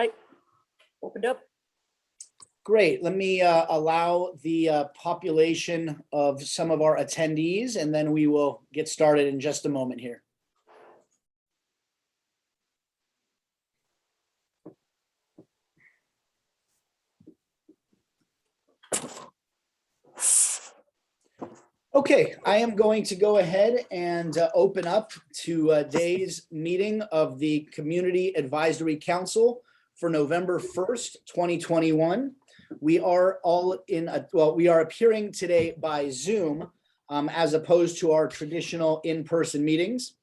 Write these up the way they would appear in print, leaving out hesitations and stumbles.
Right. Opened up. Great. Let me allow the population of some of our attendees, and then we will get started in just a moment here. Okay, I am going to go ahead and open up today's meeting of the Community Advisory Council for November 1st, 2021. We are all we are appearing today by Zoom as opposed to our traditional in-person meetings.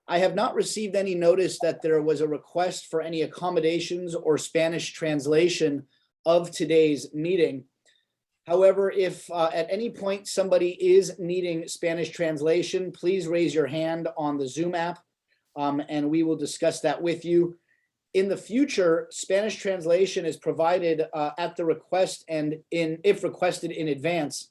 I have not received any notice that there was a request for any accommodations or Spanish translation of today's meeting. However, if at any point somebody is needing Spanish translation, please raise your hand on the Zoom app and we will discuss that with you. In the future, Spanish translation is provided at the request and if requested in advance.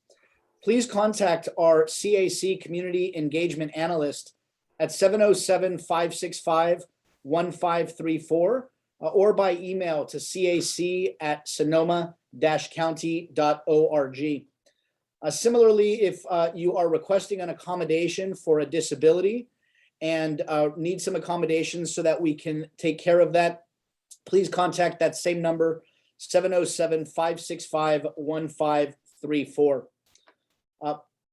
Please contact our CAC Community Engagement Analyst at 707-565-1534 or by email to cac@sonoma-county.org. Similarly, if you are requesting an accommodation for a disability and need some accommodations so that we can take care of that, please contact that same number, 707-565-1534.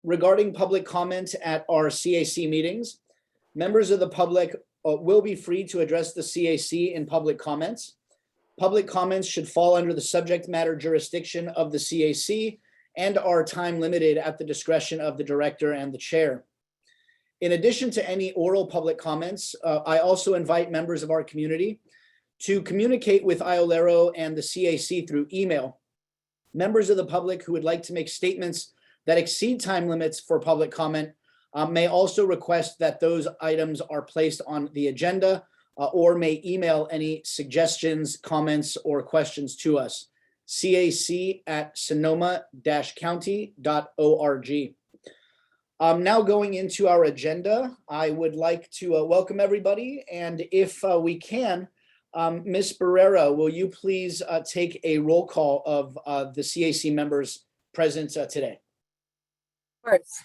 Regarding public comment at our CAC meetings, members of the public will be free to address the CAC in public comments. Public comments should fall under the subject matter jurisdiction of the CAC and are time limited at the discretion of the director and the chair. In addition to any oral public comments, I also invite members of our community to communicate with Iolero and the CAC through email. Members of the public who would like to make statements that exceed time limits for public comment may also request that those items are placed on the agenda or may email any suggestions, comments, or questions to us, cac@sonoma-county.org. Now going into our agenda, I would like to welcome everybody. And if we can, Ms. Barrera, will you please take a roll call of the CAC members present today? Of course.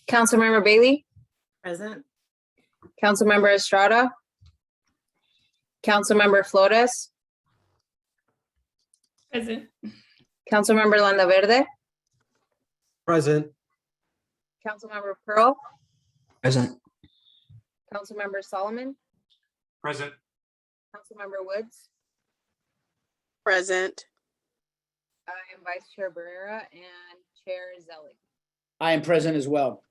Councilmember Bailey, Present. Councilmember Estrada, Councilmember Flores, Present. Councilmember Landaverde, Present. Councilmember Pearl, Present. Councilmember Solomon, Present. Councilmember Woods, Present. I am Vice Chair Barrera and Chair Zelig. I am present as well.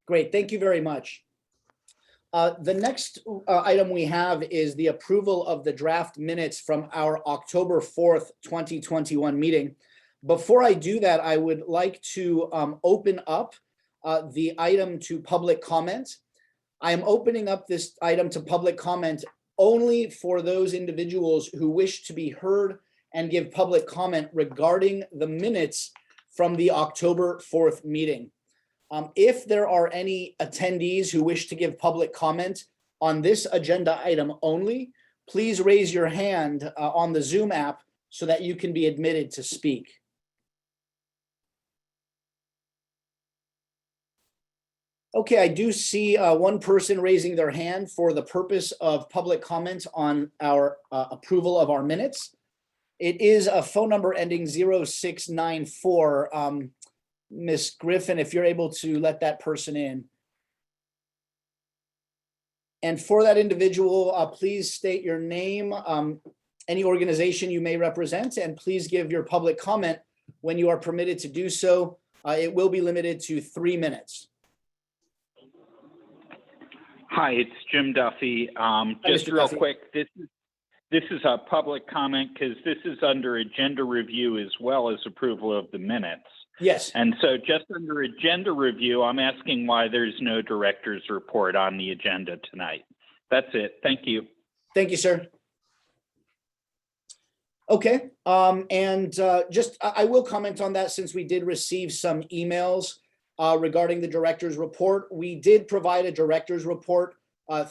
Great, thank you very much. The next item we have is the approval of the draft minutes from our October 4th, 2021 meeting. Before I do that, I would like to open up the item to public comment. I am opening up this item to public comment only for those individuals who wish to be heard and give public comment regarding the minutes from the October 4th meeting. If there are any attendees who wish to give public comment on this agenda item only, please raise your hand on the Zoom app so that you can be admitted to speak. Okay, I do see one person raising their hand for the purpose of public comment on our approval of our minutes. It is a phone number ending 0694. Ms. Griffin, if you're able to let that person in. And for that individual, please state your name, any organization you may represent, and please give your public comment when you are permitted to do so. It will be limited to 3 minutes. Hi, it's Jim Duffy. Just Mr. real Duffy. quick, this is a public comment because this is under agenda review as well as approval of the minutes. Yes. And so just under agenda review, I'm asking why there's no director's report on the agenda tonight. That's it. Thank you. Thank you, sir. Okay, I will comment on that since we did receive some emails regarding the director's report. We did provide a director's report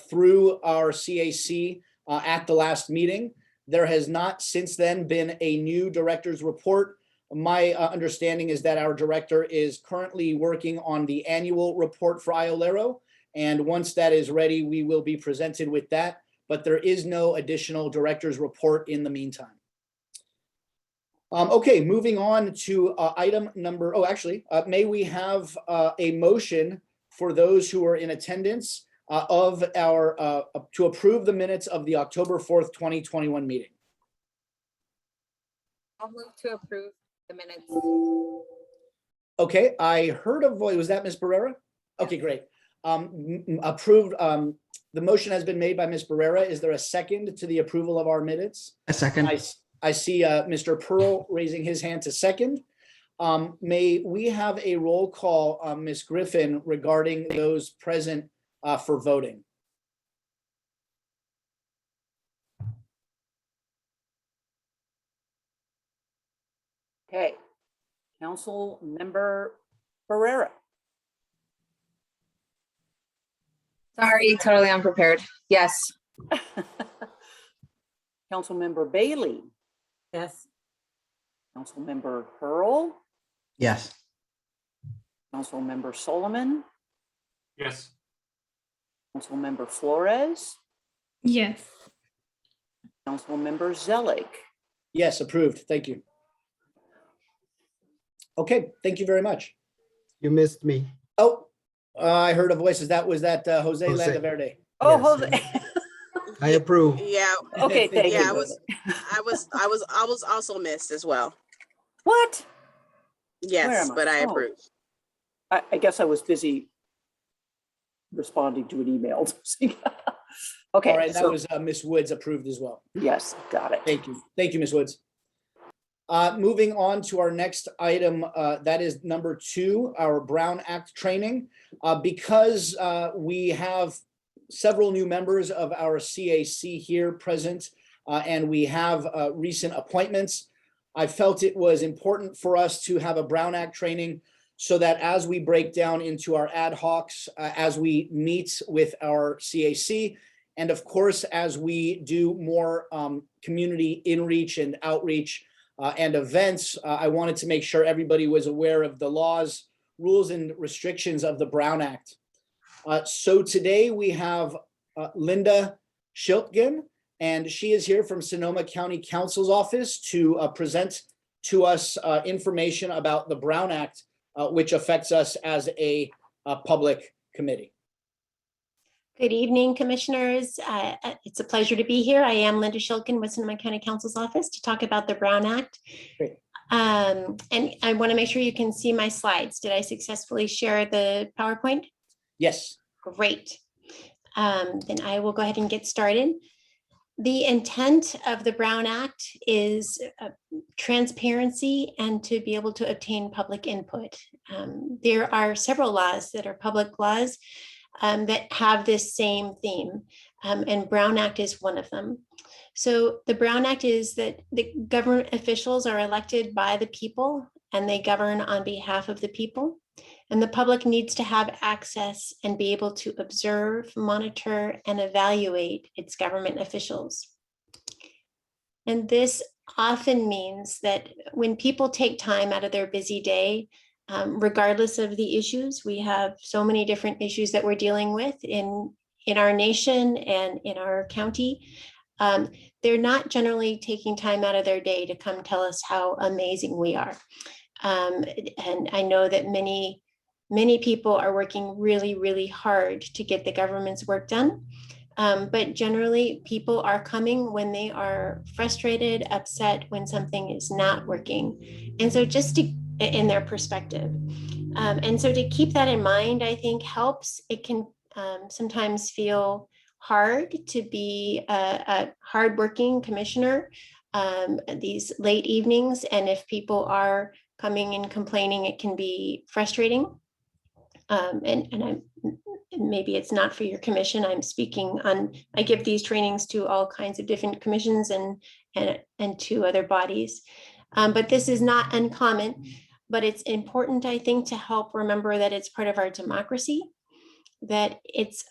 through our CAC at the last meeting. There has not since then been a new director's report. My understanding is that our director is currently working on the annual report for Iolero. And once that is ready, we will be presented with that. But there is no additional director's report in the meantime. Okay, moving on to item number, may we have a motion for those who are in attendance of our, to approve the minutes of the October 4th, 2021 meeting? I'll move to approve the minutes. Okay, I heard a voice. Was that Ms. Barrera? Okay, great. Approved. The motion has been made by Ms. Barrera. Is there a second to the approval of our minutes? A second. I see Mr. Pearl raising his hand to second. May we have a roll call, Ms. Griffin, regarding those present for voting? Okay. Council Member Barrera. Sorry, totally unprepared. Yes. Council Member Bailey. Yes. Council Member Pearl. Yes. Council Member Solomon. Yes. Council Member Flores. Yes. Council Member Zelik. Yes, approved. Thank you. Okay, thank you very much. You missed me. Oh, I heard a voice. Was that Jose Jose. Landaverde? Oh, Yes. Jose. I approve. Yeah, Okay, thank yeah, you. I was also missed as well. What? Yes, am I? but I Oh. approve. I guess I was busy responding to an email. Okay. All right, that so- was Ms. Woods approved as well. Yes, got it. Thank you. Thank you, Ms. Woods. Moving on to our next item, that is number 2, our Brown Act training. Because we have several new members of our CAC here present, and we have recent appointments, I felt it was important for us to have a Brown Act training so that as we break down into our ad hocs, as we meet with our CAC, and of course, as we do more community inreach and outreach and events, I wanted to make sure everybody was aware of the laws, rules, and restrictions of the Brown Act. So today we have Linda Schiltgen, and she is here from Sonoma County Council's office to present to us information about the Brown Act, which affects us as a public committee. Good evening, commissioners. It's a pleasure to be here. I am Linda Schiltgen with Sonoma County Council's office to talk about the Brown Act. Great. And I want to make sure you can see my slides. Did I successfully share the PowerPoint? Yes. Great. Then I will go ahead and get started. The intent of the Brown Act is transparency and to be able to obtain public input. There are several laws that are public laws that have this same theme, and Brown Act is one of them. So the Brown Act is that the government officials are elected by the people and they govern on behalf of the people. And the public needs to have access and be able to observe, monitor, and evaluate its government officials. And this often means that when people take time out of their busy day, regardless of the issues, we have so many different issues that we're dealing with in our nation and in our county. They're not generally taking time out of their day to come tell us how amazing we are. And I know that many people are working really, really hard to get the government's work done. But generally, people are coming when they are frustrated, upset, when something is not working. And so just to, in their perspective. And so to keep that in mind, I think helps. It can sometimes feel hard to be a hardworking commissioner these late evenings. And if people are coming and complaining, it can be frustrating. And maybe it's not for your commission. I'm speaking on, I give these trainings to all kinds of different commissions and to other bodies. But this is not uncommon, but it's important, I think, to help remember that it's part of our democracy, that it's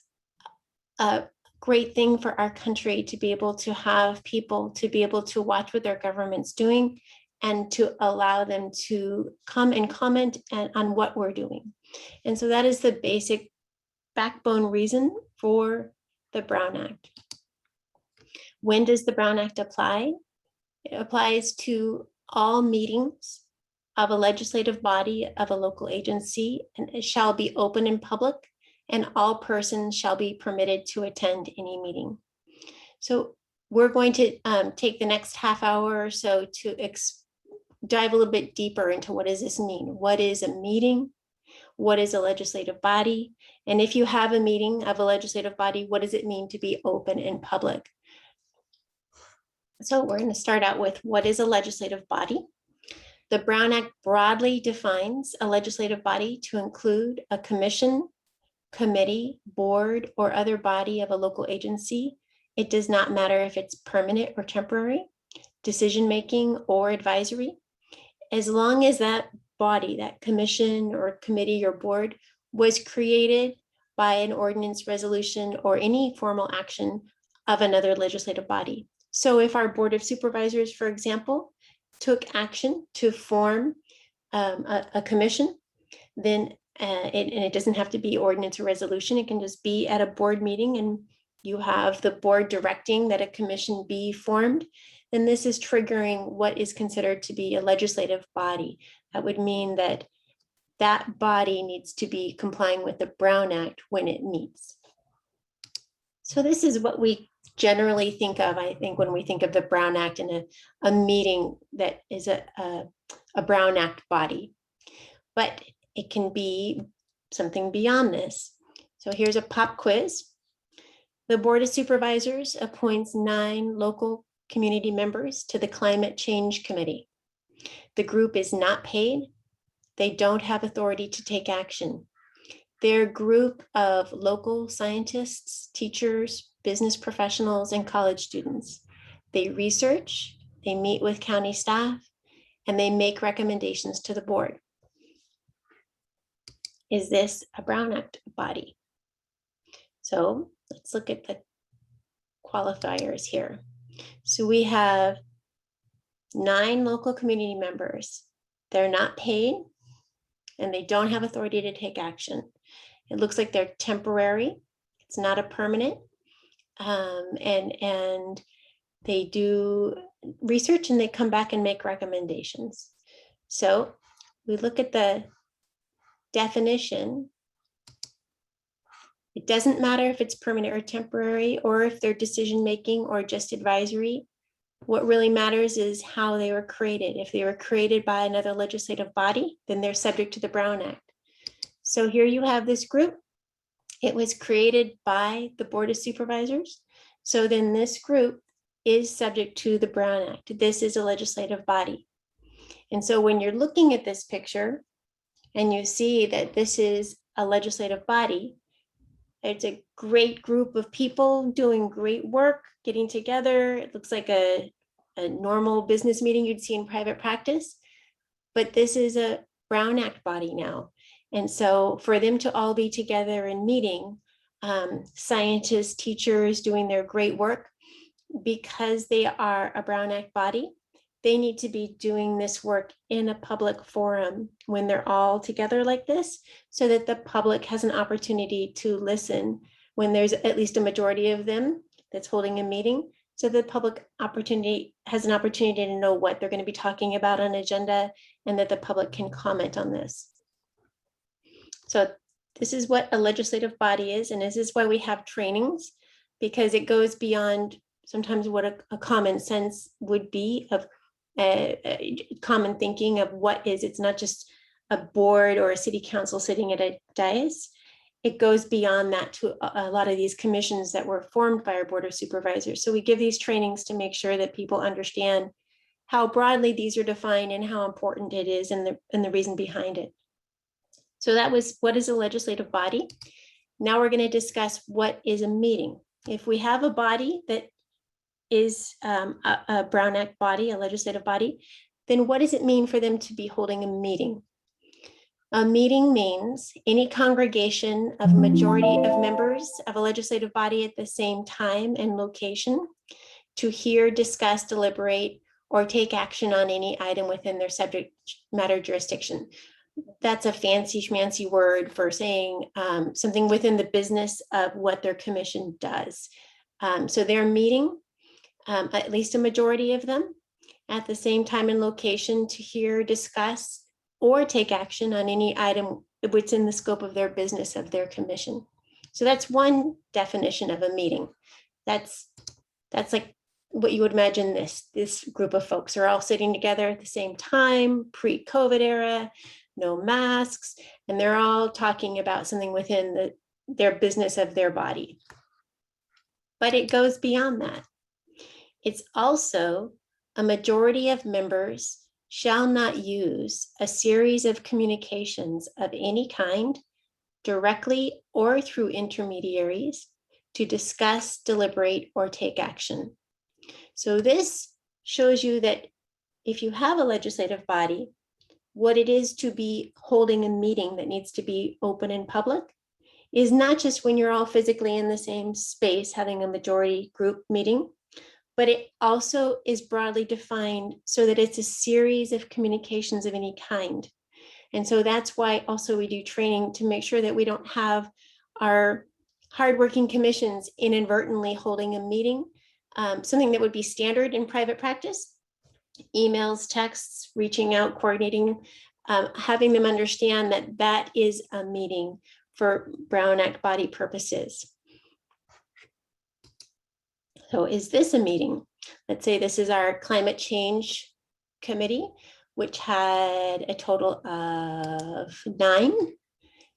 great thing for our country to be able to have people to be able to watch what their government's doing and to allow them to come and comment on what we're doing. And so that is the basic backbone reason for the Brown Act. When does the Brown Act apply? It applies to all meetings of a legislative body of a local agency, and it shall be open in public, and all persons shall be permitted to attend any meeting. So we're going to take the next half hour or so to dive a little bit deeper into what does this mean? What is a meeting? What is a legislative body? And if you have a meeting of a legislative body, what does it mean to be open in public? So we're going to start out with what is a legislative body? The Brown Act broadly defines a legislative body to include a commission, committee, board, or other body of a local agency. It does not matter if it's permanent or temporary, decision-making or advisory. As long as that body, that commission or committee or board was created by an ordinance, resolution, or any formal action of another legislative body. So if our Board of Supervisors, for example, took action to form a commission, then it doesn't have to be ordinance or resolution. It can just be at a board meeting and you have the board directing that a commission be formed. Then this is triggering what is considered to be a legislative body. That would mean that that body needs to be complying with the Brown Act when it meets. So this is what we generally think of, I think, when we think of the Brown Act and a meeting that is a Brown Act body. But it can be something beyond this. So here's a pop quiz. The Board of Supervisors appoints 9 local community members to the Climate Change Committee. The group is not paid. They don't have authority to take action. They're a group of local scientists, teachers, business professionals, and college students. They research, they meet with county staff, and they make recommendations to the board. Is this a Brown Act body? So let's look at the qualifiers here. So we have 9 local community members. They're not paid and they don't have authority to take action. It looks like they're temporary. It's not a permanent. And they do research and they come back and make recommendations. So we look at the definition. It doesn't matter if it's permanent or temporary, or if they're decision-making or just advisory. What really matters is how they were created. If they were created by another legislative body, then they're subject to the Brown Act. So here you have this group. It was created by the Board of Supervisors. So then this group is subject to the Brown Act. This is a legislative body. And so when you're looking at this picture and you see that this is a legislative body, it's a great group of people doing great work, getting together. It looks like a normal business meeting you'd see in private practice, but this is a Brown Act body now. And so for them to all be together and meeting, scientists, teachers doing their great work, because they are a Brown Act body, they need to be doing this work in a public forum when they're all together like this, so that the public has an opportunity to listen when there's at least a majority of them that's holding a meeting, so the public has an opportunity to know what they're going to be talking about on agenda, and that the public can comment on this. So this is what a legislative body is, and this is why we have trainings, because it goes beyond sometimes what a common sense would be of common thinking of what is. It's not just a board or a city council sitting at a dais. It goes beyond that to a lot of these commissions that were formed by our Board of Supervisors. So we give these trainings to make sure that people understand how broadly these are defined and how important it is and the reason behind it. So that was what is a legislative body. Now we're going to discuss what is a meeting. If we have a body that is a Brown Act body, a legislative body, then what does it mean for them to be holding a meeting? A meeting means any congregation of majority of members of a legislative body at the same time and location to hear, discuss, deliberate, or take action on any item within their subject matter jurisdiction. That's a fancy schmancy word for saying something within the business of what their commission does. So they're meeting, at least a majority of them, at the same time and location to hear, discuss, or take action on any item within the scope of their business of their commission. So that's one definition of a meeting. That's like what you would imagine this group of folks are all sitting together at the same time, pre-COVID era, no masks, and they're all talking about something within their business of their body. But it goes beyond that. It's also a majority of members shall not use a series of communications of any kind, directly or through intermediaries, to discuss, deliberate, or take action. So this shows you that if you have a legislative body, what it is to be holding a meeting that needs to be open and public is not just when you're all physically in the same space having a majority group meeting, but it also is broadly defined so that it's a series of communications of any kind. And so that's why also we do training to make sure that we don't have our hardworking commissions inadvertently holding a meeting, something that would be standard in private practice, emails, texts, reaching out, coordinating, having them understand that that is a meeting for Brown Act body purposes. So is this a meeting? Let's say this is our climate change committee, which had a total of 9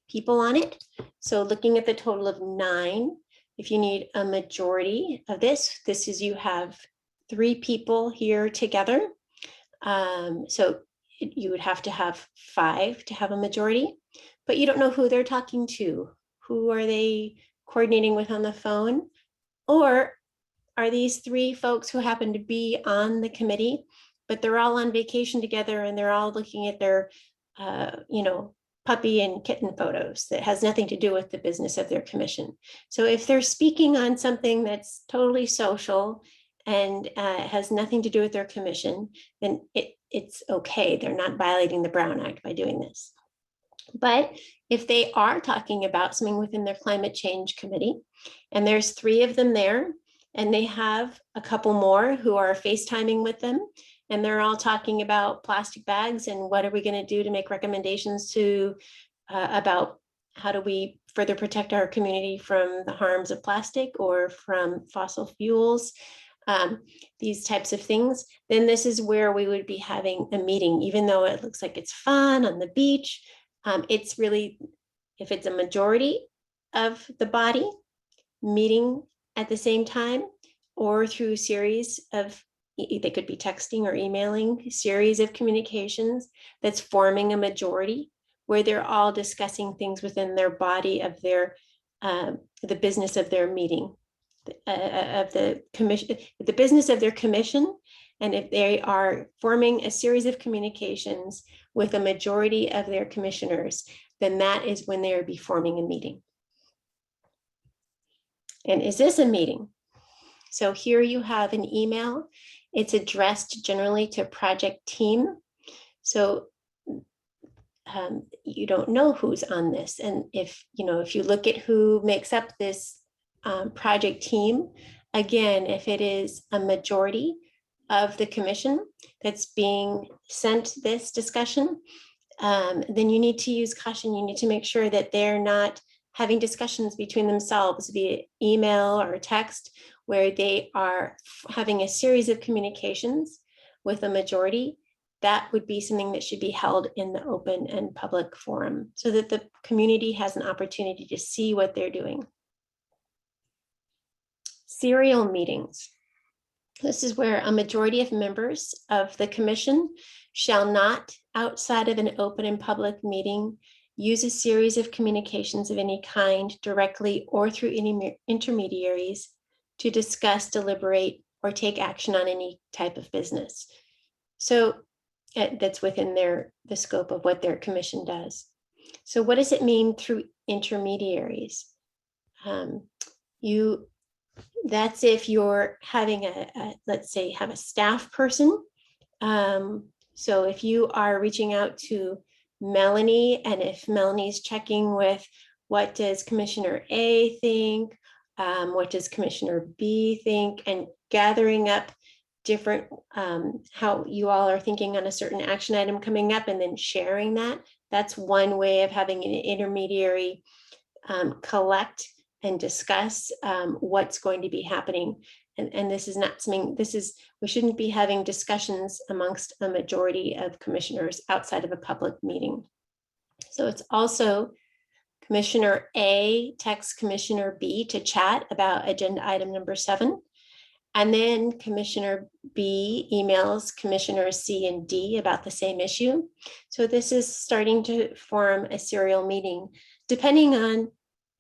people on it. So looking at the total of 9, if you need a majority of this is you have 3 people here together. So you would have to have 5 to have a majority, but you don't know who they're talking to. Who are they coordinating with on the phone? Or are these 3 folks who happen to be on the committee, but they're all on vacation together and they're all looking at their, puppy and kitten photos that has nothing to do with the business of their commission. So if they're speaking on something that's totally social and has nothing to do with their commission, then it's okay. They're not violating the Brown Act by doing this. But if they are talking about something within their climate change committee, and there's 3 of them there, and they have a couple more who are FaceTiming with them, and they're all talking about plastic bags and what are we going to do to make recommendations to about how do we further protect our community from the harms of plastic or from fossil fuels, these types of things, then this is where we would be having a meeting, even though it looks like it's fun on the beach. It's really, if it's a majority of the body meeting at the same time or through series of, they could be texting or emailing, series of communications that's forming a majority where they're all discussing things within their body of their, the business of their meeting, of the commission, the business of their commission. And if they are forming a series of communications with a majority of their commissioners, then that is when they would be forming a meeting. And is this a meeting? So here you have an email. It's addressed generally to project team. So you don't know who's on this. And if you look at who makes up this project team, again, if it is a majority of the commission that's being sent this discussion, then you need to use caution. You need to make sure that they're not having discussions between themselves via email or text, where they are having a series of communications with a majority. That would be something that should be held in the open and public forum so that the community has an opportunity to see what they're doing. Serial meetings. This is where a majority of members of the commission shall not, outside of an open and public meeting, use a series of communications of any kind, directly or through any intermediaries, to discuss, deliberate, or take action on any type of business. So that's within the scope of what their commission does. So what does it mean through intermediaries? That's if you're having let's say, have a staff person. So if you are reaching out to Melanie, and if Melanie's checking with what does Commissioner A think, what does Commissioner B think, and gathering up different, how you all are thinking on a certain action item coming up, and then sharing that. That's one way of having an intermediary collect and discuss what's going to be happening. And this is not something, we shouldn't be having discussions amongst a majority of commissioners outside of a public meeting. So it's also Commissioner A texts Commissioner B to chat about agenda item number 7. And then Commissioner B emails Commissioners C and D about the same issue. So this is starting to form a serial meeting, depending on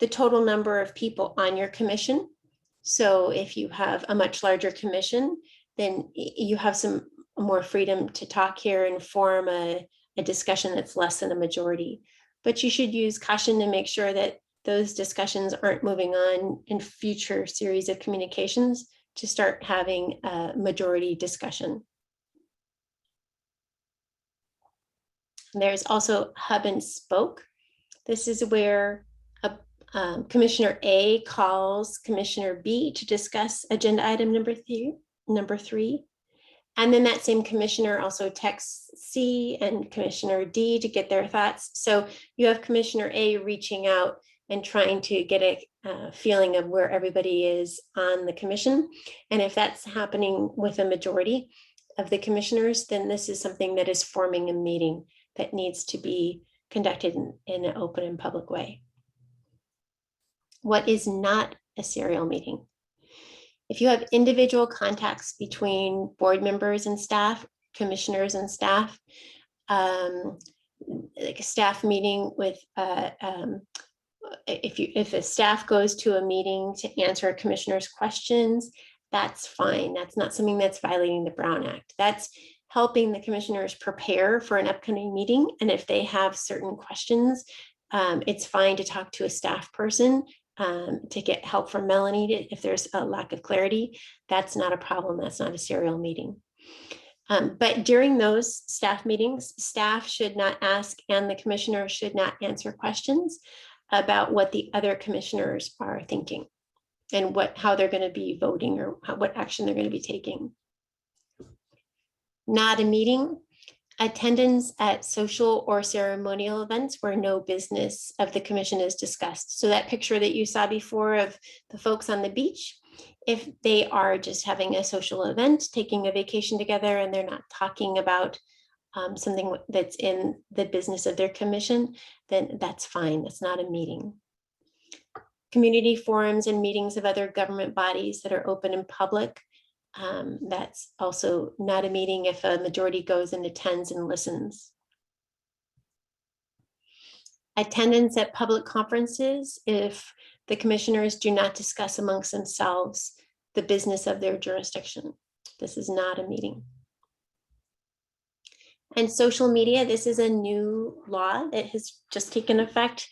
the total number of people on your commission. So if you have a much larger commission, then you have some more freedom to talk here and form a discussion that's less than a majority. But you should use caution to make sure that those discussions aren't moving on in future series of communications to start having a majority discussion. And there's also hub and spoke. This is where Commissioner A calls Commissioner B to discuss agenda item number 3. And then that same commissioner also texts C and Commissioner D to get their thoughts. So you have Commissioner A reaching out and trying to get a feeling of where everybody is on the commission. And if that's happening with a majority of the commissioners, then this is something that is forming a meeting that needs to be conducted in an open and public way. What is not a serial meeting? If you have individual contacts between board members and staff, commissioners and staff, like a staff meeting with, if a staff goes to a meeting to answer a commissioner's questions, that's fine. That's not something that's violating the Brown Act. That's helping the commissioners prepare for an upcoming meeting. And if they have certain questions, it's fine to talk to a staff person to get help from Melanie if there's a lack of clarity. That's not a problem. That's not a serial meeting. But during those staff meetings, staff should not ask and the commissioner should not answer questions about what the other commissioners are thinking and how they're going to be voting or what action they're going to be taking. Not a meeting. Attendance at social or ceremonial events where no business of the commission is discussed. So that picture that you saw before of the folks on the beach, if they are just having a social event, taking a vacation together, and they're not talking about something that's in the business of their commission, then that's fine. That's not a meeting. Community forums and meetings of other government bodies that are open and public. That's also not a meeting if a majority goes and attends and listens. Attendance at public conferences if the commissioners do not discuss amongst themselves the business of their jurisdiction. This is not a meeting. And social media, this is a new law that has just taken effect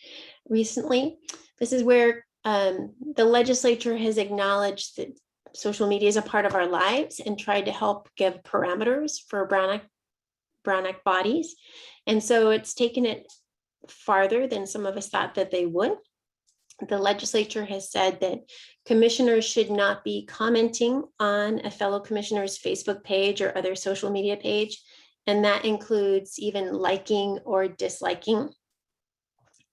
recently. This is where the legislature has acknowledged that social media is a part of our lives and tried to help give parameters for Brown Act bodies. And so it's taken it farther than some of us thought that they would. The legislature has said that commissioners should not be commenting on a fellow commissioner's Facebook page or other social media page. And that includes even liking or disliking.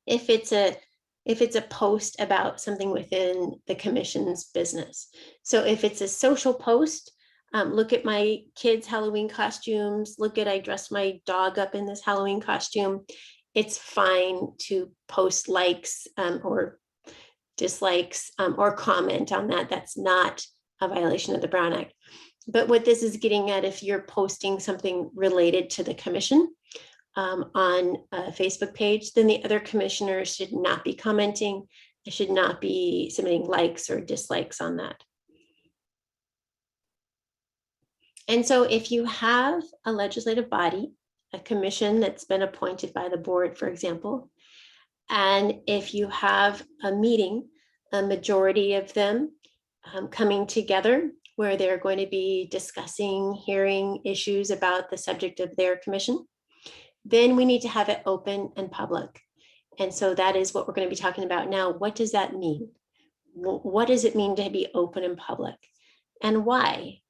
If it's a post about something within the commission's business. So if it's a social post, look at my kids' Halloween costumes, look at I dressed my dog up in this Halloween costume, it's fine to post likes or dislikes or comment on that. That's not a violation of the Brown Act. But what this is getting at, if you're posting something related to the commission, on a Facebook page, then the other commissioners should not be commenting. They should not be submitting likes or dislikes on that. And so if you have a legislative body, a commission that's been appointed by the board, for example, And if you have a meeting, a majority of them coming together where they're going to be discussing, hearing issues about the subject of their commission, then we need to have it open and public. And so that is what we're going to be talking about now. What does that mean? What does it mean to be open and public? And why?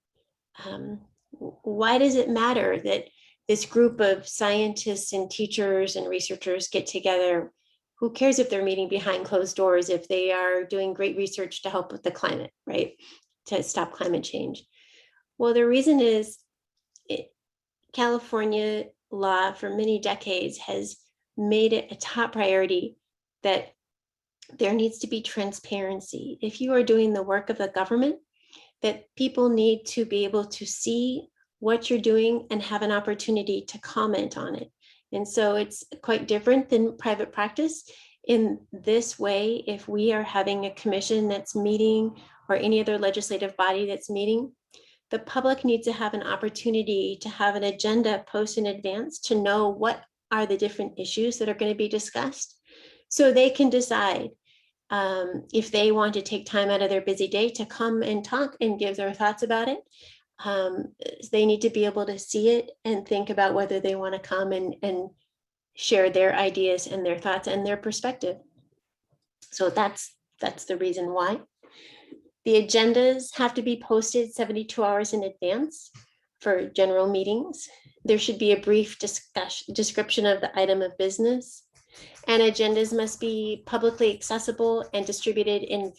Why does it matter that this group of scientists and teachers and researchers get together? Who cares if they're meeting behind closed doors if they are doing great research to help with the climate, right? To stop climate change. Well, the reason is California law for many decades has made it a top priority that there needs to be transparency. If you are doing the work of the government, that people need to be able to see what you're doing and have an opportunity to comment on it. And so it's quite different than private practice. In this way, if we are having a commission that's meeting or any other legislative body that's meeting, the public needs to have an opportunity to have an agenda posted in advance to know what are the different issues that are going to be discussed, so they can decide if they want to take time out of their busy day to come and talk and give their thoughts about it. They need to be able to see it and think about whether they want to come and share their ideas and their thoughts and their perspective. So that's the reason why. The agendas have to be posted 72 hours in advance for general meetings. There should be a brief description of the item of business, and agendas must be publicly accessible and distributed in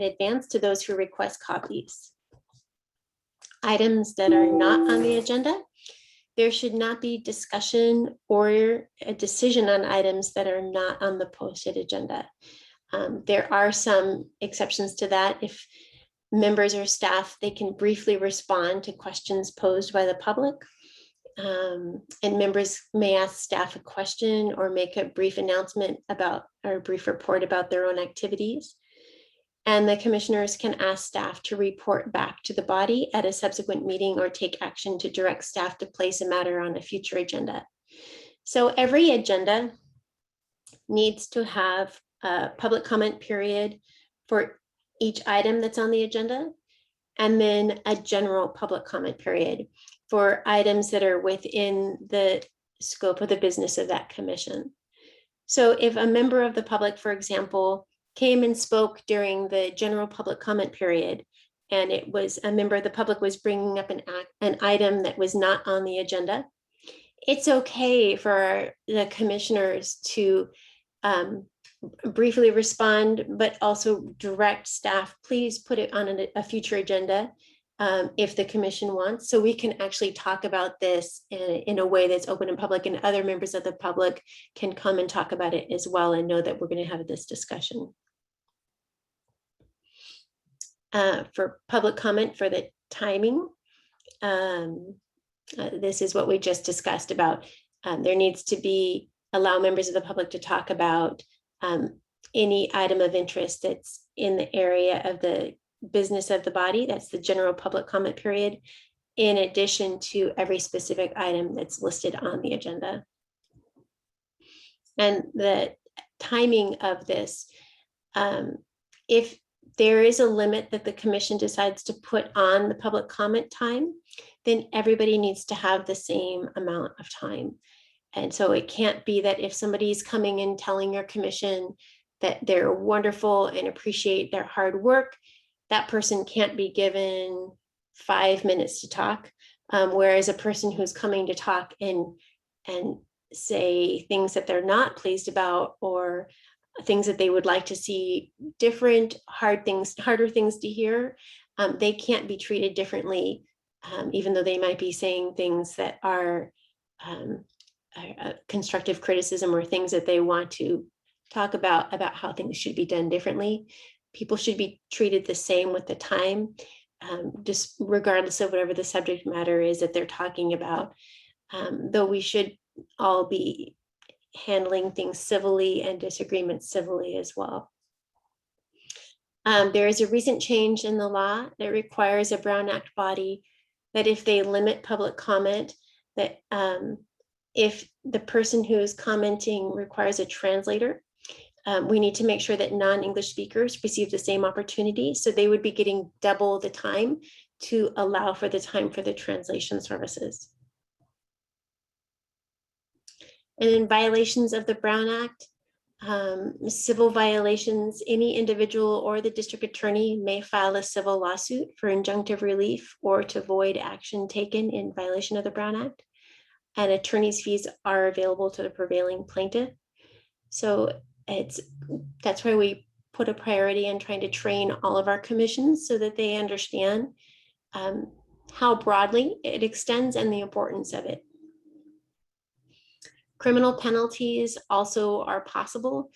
advance to those who request copies. Items that are not on the agenda, there should not be discussion or a decision on items that are not on the posted agenda. There are some exceptions to that. If members or staff, they can briefly respond to questions posed by the public. And members may ask staff a question or make a brief announcement about or a brief report about their own activities. And the commissioners can ask staff to report back to the body at a subsequent meeting or take action to direct staff to place a matter on a future agenda. So every agenda needs to have a public comment period for each item that's on the agenda, and then a general public comment period for items that are within the scope of the business of that commission. So if a member of the public, for example, came and spoke during the general public comment period, and it was a member of the public was bringing up an item that was not on the agenda, it's okay for the commissioners to briefly respond, but also direct staff, please put it on a future agenda if the commission wants, so we can actually talk about this in a way that's open and public, and other members of the public can come and talk about it as well and know that we're going to have this discussion. For public comment for the timing, this is what we just discussed about. There needs to be allow members of the public to talk about any item of interest that's in the area of the business of the body. That's the general public comment period, in addition to every specific item that's listed on the agenda. And the timing of this, if there is a limit that the commission decides to put on the public comment time, then everybody needs to have the same amount of time. And so it can't be that if somebody's coming and telling your commission that they're wonderful and appreciate their hard work, that person can't be given 5 minutes to talk. Whereas a person who's coming to talk and say things that they're not pleased about, or things that they would like to see different, harder things to hear, they can't be treated differently, even though they might be saying things that are constructive criticism or things that they want to talk about how things should be done differently. People should be treated the same with the time, just regardless of whatever the subject matter is that they're talking about, though we should all be handling things civilly and disagreements civilly as well. There is a recent change in the law that requires a Brown Act body that if they limit public comment, that if the person who is commenting requires a translator, we need to make sure that non-English speakers receive the same opportunity. So they would be getting double the time to allow for the time for the translation services. And in violations of the Brown Act, civil violations, any individual or the district attorney may file a civil lawsuit for injunctive relief or to void action taken in violation of the Brown Act. And attorney's fees are available to the prevailing plaintiff. So that's why we put a priority in trying to train all of our commissions so that they understand how broadly it extends and the importance of it. Criminal penalties also are possible.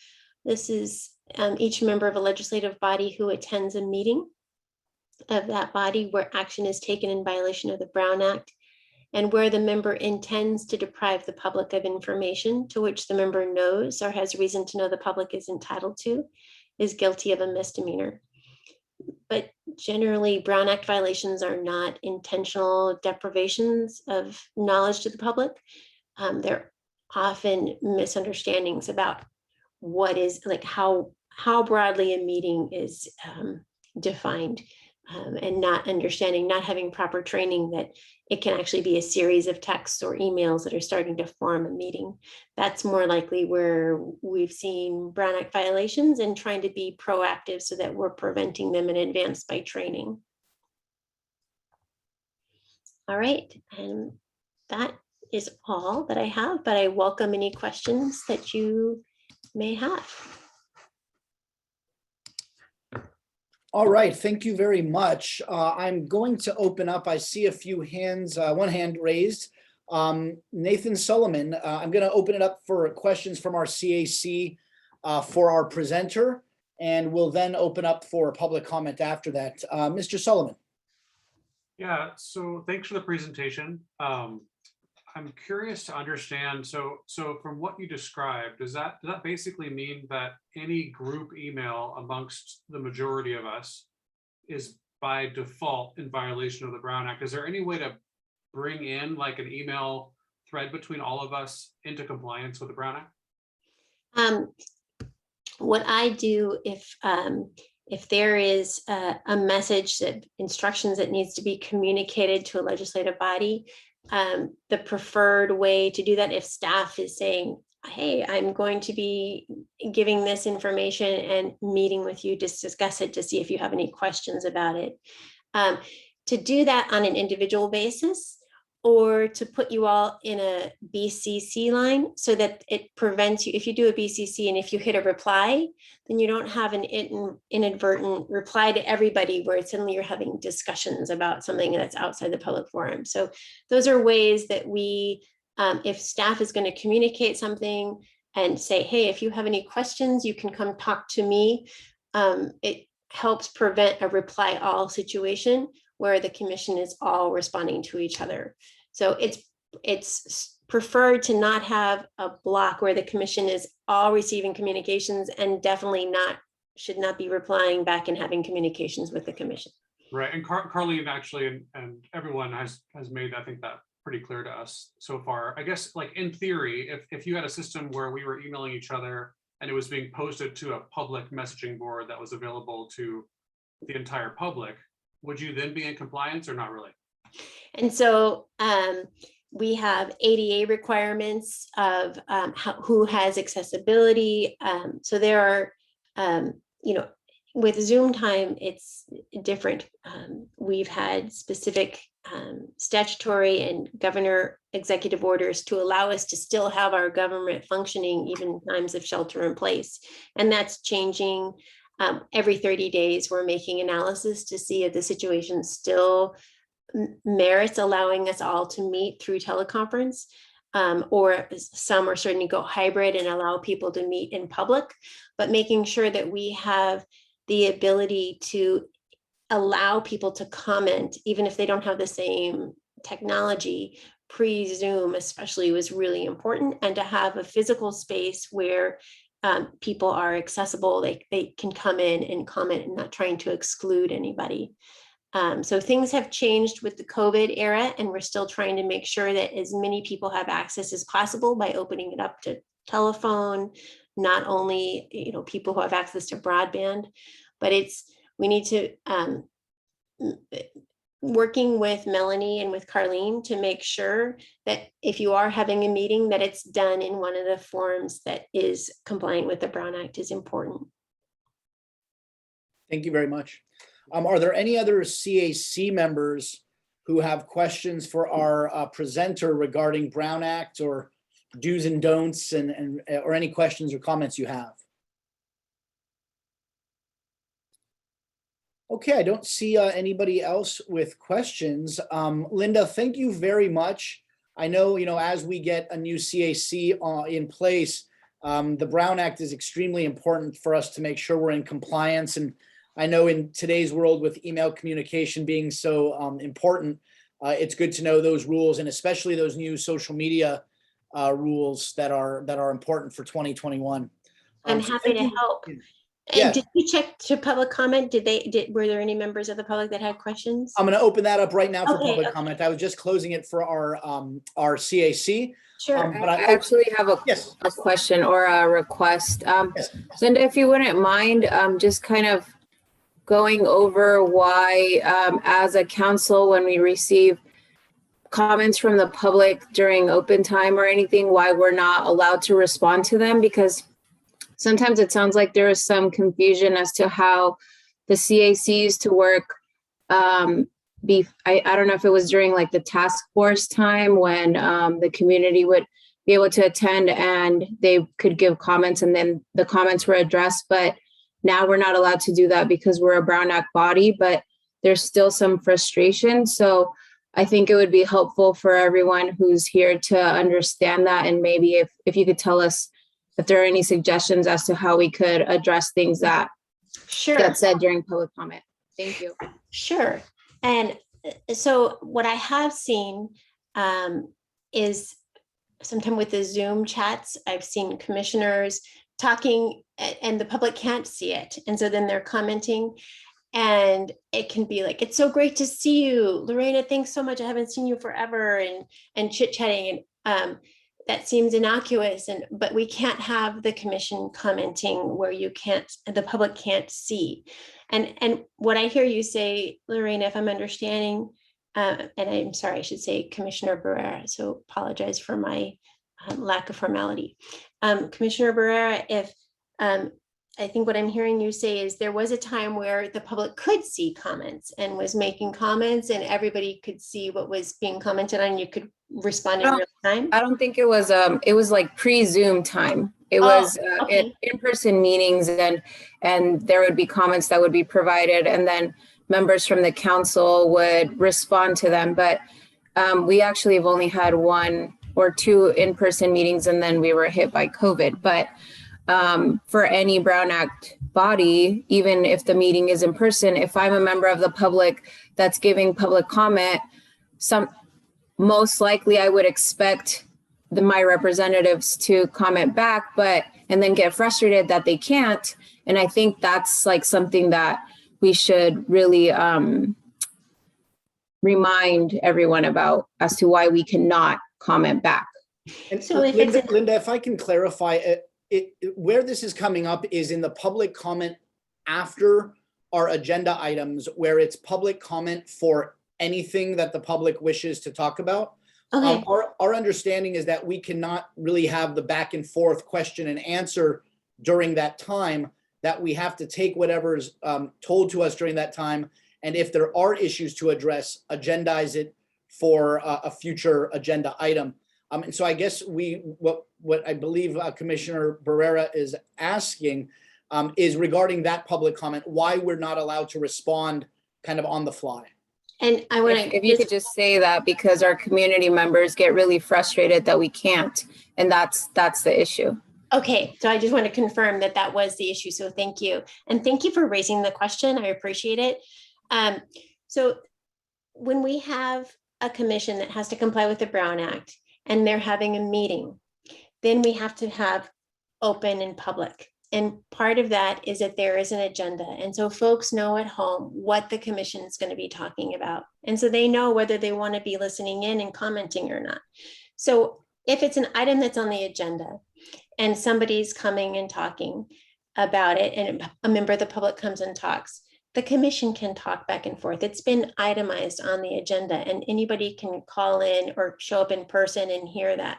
This is each member of a legislative body who attends a meeting of that body where action is taken in violation of the Brown Act and where the member intends to deprive the public of information to which the member knows or has reason to know the public is entitled to, is guilty of a misdemeanor. But generally, Brown Act violations are not intentional deprivations of knowledge to the public. They're often misunderstandings about what is, like how broadly a meeting is defined, and not understanding, not having proper training that it can actually be a series of texts or emails that are starting to form a meeting. That's more likely where we've seen Brown Act violations and trying to be proactive so that we're preventing them in advance by training. All right, and that is all that I have, but I welcome any questions that you may have. All right, thank you very much. I'm going to open up. I see a few hands, one hand raised. Nathan Solomon, I'm going to open it up for questions from our CAC for our presenter, and we'll then open up for public comment after that. Mr. Solomon. Yeah, so thanks for the presentation. I'm curious to understand, so from what you described, does that basically mean that any group email amongst the majority of us is by default in violation of the Brown Act? Is there any way to bring in like an email thread between all of us into compliance with the Brown Act? What I do if there is a message that instructions that needs to be communicated to a legislative body, the preferred way to do that, if staff is saying, hey, I'm going to be giving this information and meeting with you to discuss it to see if you have any questions about it. To do that on an individual basis, or to put you all in a BCC line so that it prevents you, if you do a BCC and if you hit a reply, then you don't have an inadvertent reply to everybody where suddenly you're having discussions about something that's outside the public forum. So those are ways that we, if staff is going to communicate something and say, hey, if you have any questions, you can come talk to me. It helps prevent a reply all situation where the commission is all responding to each other. So it's preferred to not have a block where the commission is all receiving communications and definitely should not be replying back and having communications with the commission. Right, and Carleen actually and everyone has made, I think, that pretty clear to us so far. I guess, like in theory, if you had a system where we were emailing each other and it was being posted to a public messaging board that was available to the entire public, would you then be in compliance or not really? And so we have ADA requirements of who has accessibility. So there are, with Zoom time, it's different. We've had specific statutory and governor executive orders to allow us to still have our government functioning even in times of shelter in place. And that's changing. Every 30 days, we're making analysis to see if the situation still merits allowing us all to meet through teleconference, or some are starting to go hybrid and allow people to meet in public, but making sure that we have the ability to allow people to comment, even if they don't have the same technology. Pre-Zoom especially was really important, and to have a physical space where people are accessible, they can come in and comment and not trying to exclude anybody. So things have changed with the COVID era, and we're still trying to make sure that as many people have access as possible by opening it up to telephone, not only, people who have access to broadband, but we need to, working with Melanie and with Carlene to make sure that if you are having a meeting, that it's done in one of the forms that is compliant with the Brown Act is important. Thank you very much. Are there any other CAC members who have questions for our presenter regarding Brown Act or do's and don'ts or any questions or comments you have? Okay, I don't see anybody else with questions. Linda, thank you very much. I know, as we get a new CAC in place, the Brown Act is extremely important for us to make sure we're in compliance. And I know in today's world with email communication being so important, it's good to know those rules, and especially those new social media rules that are important for 2021. I'm So happy thank to you. help. Yeah. And did you check to public comment? Were there any members of the public that had questions? I'm going to open that up right now for Okay, public okay. comment. I was just closing it for our CAC. Sure. But I actually have yes, a question or a request. yes. Linda, if you wouldn't mind, just kind of going over why, as a council, when we receive comments from the public during open time or anything, why we're not allowed to respond to them, because sometimes it sounds like there is some confusion as to how the CAC used to work. I don't know if it was during like the task force time when the community would be able to attend and they could give comments and then the comments were addressed. But now we're not allowed to do that because we're a Brown Act body, but there's still some frustration. So I think it would be helpful for everyone who's here to understand that. And maybe if you could tell us if there are any suggestions as to how we could address things that Sure. get said during public comment. Thank you. Sure. And so what I have seen is sometime with the Zoom chats, I've seen commissioners talking and the public can't see it. And so then they're commenting and it can be like, it's so great to see you. Lorena, thanks so much. I haven't seen you forever, and chit-chatting. And that seems innocuous, but we can't have the commission commenting where the public can't see. And what I hear you say, Lorena, if I'm understanding, and I'm sorry, I should say Commissioner Barrera, so apologize for my lack of formality. Commissioner Barrera, if I think what I'm hearing you say is there was a time where the public could see comments and was making comments and everybody could see what was being commented on. You could respond in real time. I don't think it was like pre-Zoom time. It was okay. in-person meetings and there would be comments that would be provided and then members from the council would respond to them. But we actually have only had 1 or 2 in-person meetings and then we were hit by COVID. But for any Brown Act body, even if the meeting is in person, if I'm a member of the public that's giving public comment, most likely I would expect my representatives to comment back, and then get frustrated that they can't. And I think that's like something that we should really remind everyone about as to why we cannot comment back. And So if Linda, if I can clarify where this is coming up is in the public comment after our agenda items, where it's public comment for anything that the public wishes to talk about. Okay. Our understanding is that we cannot really have the back and forth question and answer during that time, that we have to take whatever's told to us during that time. And if there are issues to address, agendize it for a future agenda item. And so I guess what I believe Commissioner Barrera is asking is regarding that public comment, why we're not allowed to respond kind of on the fly. And I want to, If you could just say that, because our community members get really frustrated that we can't, and that's the issue. okay, so I just want to confirm that was the issue. So thank you. And thank you for raising the question. I appreciate it. So when we have a commission that has to comply with the Brown Act and they're having a meeting, then we have to have open and public. And part of that is that there is an agenda. And so folks know at home what the commission is going to be talking about. And so they know whether they want to be listening in and commenting or not. So if it's an item that's on the agenda and somebody's coming and talking about it and a member of the public comes and talks, the commission can talk back and forth. It's been itemized on the agenda and anybody can call in or show up in person and hear that.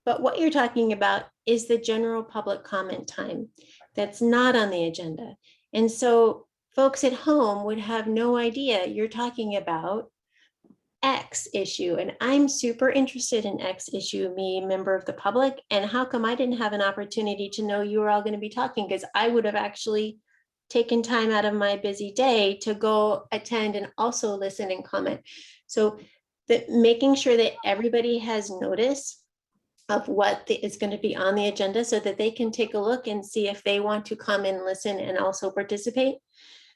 But what you're talking about is the general public comment time that's not on the agenda. And so folks at home would have no idea you're talking about X issue. And I'm super interested in X issue, me, member of the public. And how come I didn't have an opportunity to know you were all going to be talking? Because I would have actually taken time out of my busy day to go attend and also listen and comment. So that making sure that everybody has notice of what is going to be on the agenda so that they can take a look and see if they want to come and listen and also participate.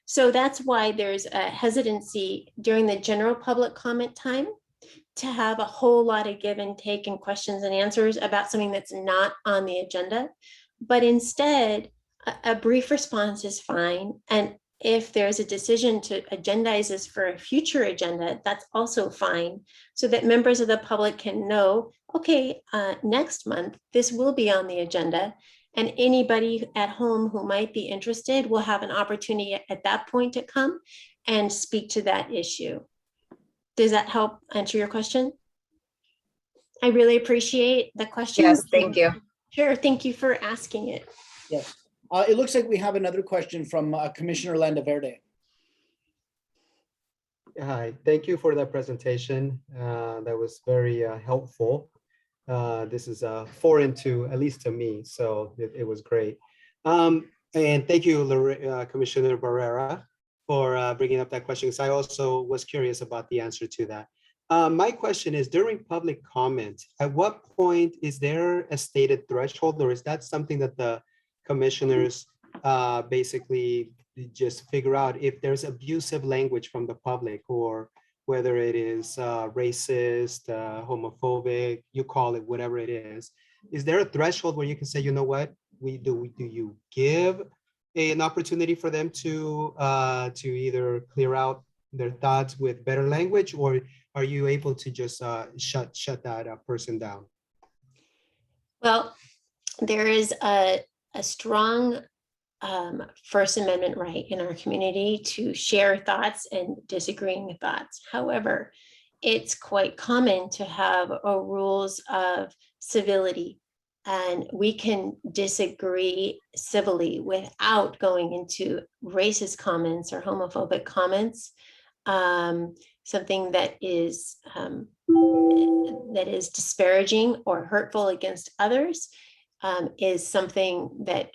So that's why there's a hesitancy during the general public comment time to have a whole lot of give and take and questions and answers about something that's not on the agenda. But instead, a brief response is fine. And if there's a decision to agendize this for a future agenda, that's also fine, so that members of the public can know, okay, next month, this will be on the agenda. And anybody at home who might be interested will have an opportunity at that point to come and speak to that issue. Does that help answer your question? I really appreciate the question. Yes, thank you. Sure, thank you for asking it. Yes. It looks like we have another question from Commissioner Landaverde. Hi, thank you for that presentation. That was very helpful. This is foreign to, at least to me, so it was great. And thank you, Commissioner Barrera, for bringing up that question, because I also was curious about the answer to that. My question is, during public comment, at what point is there a stated threshold, or is that something that the commissioners basically just figure out if there's abusive language from the public, or whether it is racist, homophobic, you call it whatever it is there a threshold where you can say, you know what, do you give an opportunity for them to either clear out their thoughts with better language, or are you able to just shut that person down? Well, there is a strong First Amendment right in our community to share thoughts and disagreeing thoughts. However, it's quite common to have rules of civility, and we can disagree civilly without going into racist comments or homophobic comments. Something that is disparaging or hurtful against others is something that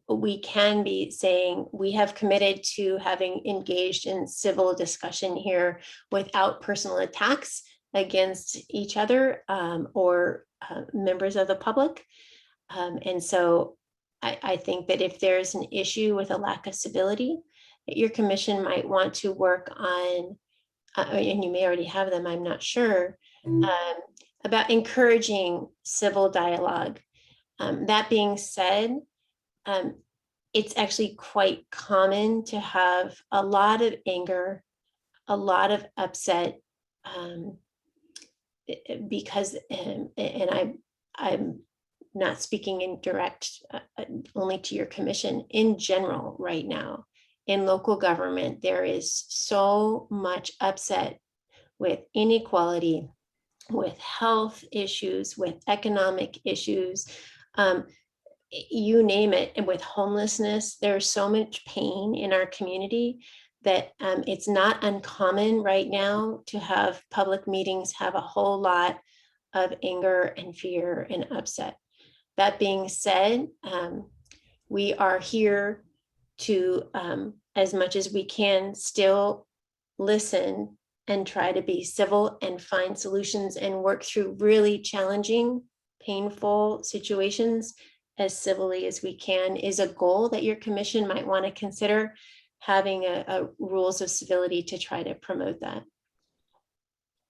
we can be saying we have committed to having engaged in civil discussion here without personal attacks against each other or members of the public. And so I think that if there's an issue with a lack of civility, your commission might want to work on, and you may already have them, I'm not sure, about encouraging civil dialogue. That being said, it's actually quite common to have a lot of anger, a lot of upset, because, and I'm not speaking in direct only to your commission, in general right now, in local government, there is so much upset with inequality, with health issues, with economic issues, you name it, and with homelessness. There's so much pain in our community that it's not uncommon right now to have public meetings have a whole lot of anger and fear and upset. That being said, we are here to, as much as we can, still listen and try to be civil and find solutions and work through really challenging, painful situations as civilly as we can, is a goal that your commission might want to consider, having a rules of civility to try to promote that.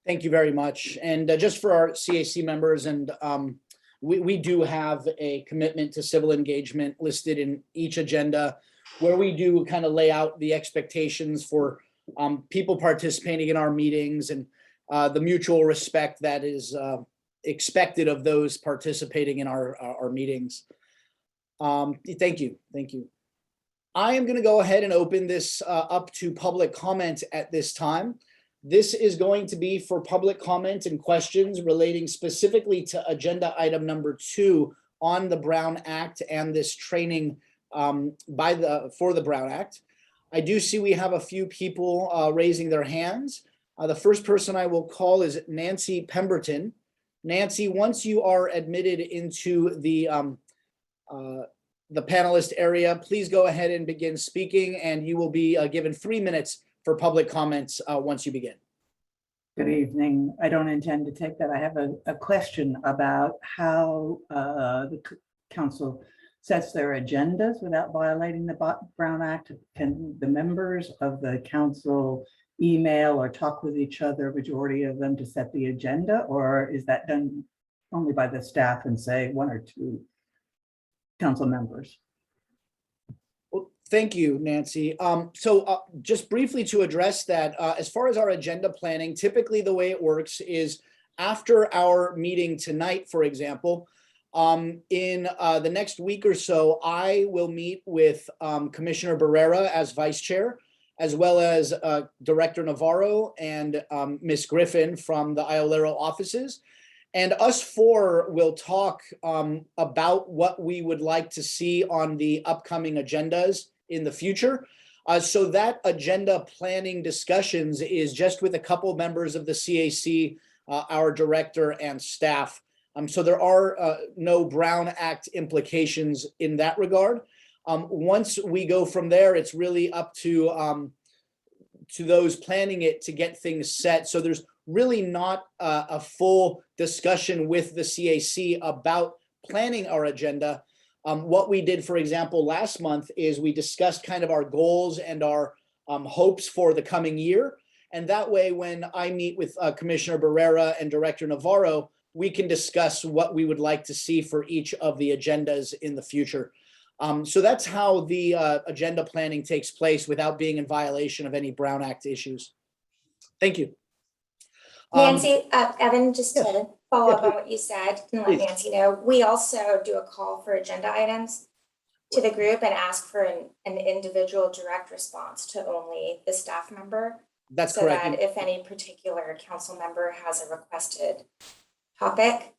Thank you very much. And just for our CAC members, and we do have a commitment to civil engagement listed in each agenda, where we do kind of lay out the expectations for people participating in our meetings. And the mutual respect that is expected of those participating in our meetings. Thank you. I am going to go ahead and open this up to public comment at this time. This is going to be for public comment and questions relating specifically to agenda item number 2 on the Brown Act and this training for the Brown Act. I do see we have a few people raising their hands. The first person I will call is Nancy Pemberton. Nancy, once you are admitted into the panelist area, please go ahead and begin speaking, and you will be given 3 minutes for public comments once you begin. Good evening. I don't intend to take that. I have a question about how the council sets their agendas without violating the Brown Act. Can the members of the council email or talk with each other, majority of them, to set the agenda, or is that done only by the staff and say 1 or 2 council members? Well, thank you, Nancy. So just briefly to address that, as far as our agenda planning, typically the way it works is after our meeting tonight, for example, in the next week or so, I will meet with Commissioner Barrera as vice chair, as well as Director Navarro and Ms. Griffin from the Iolero offices. And us 4 will talk about what we would like to see on the upcoming agendas in the future. So that agenda planning discussions is just with a couple members of the CAC, our director and staff. So there are no Brown Act implications in that regard. Once we go from there, it's really up to those planning it to get things set. So there's really not a full discussion with the CAC about planning our agenda. What we did, for example, last month is we discussed kind of our goals and our hopes for the coming year. And that way, when I meet with Commissioner Barrera and Director Navarro, we can discuss what we would like to see for each of the agendas in the future. So that's how the agenda planning takes place without being in violation of any Brown Act issues. Thank you. Nancy, Evan, just to follow up please. on what you said and let Please. Nancy know, we also do a call for agenda items to the group and ask for an individual direct response to only the staff member. That's so correct. that if any particular council member has a requested topic,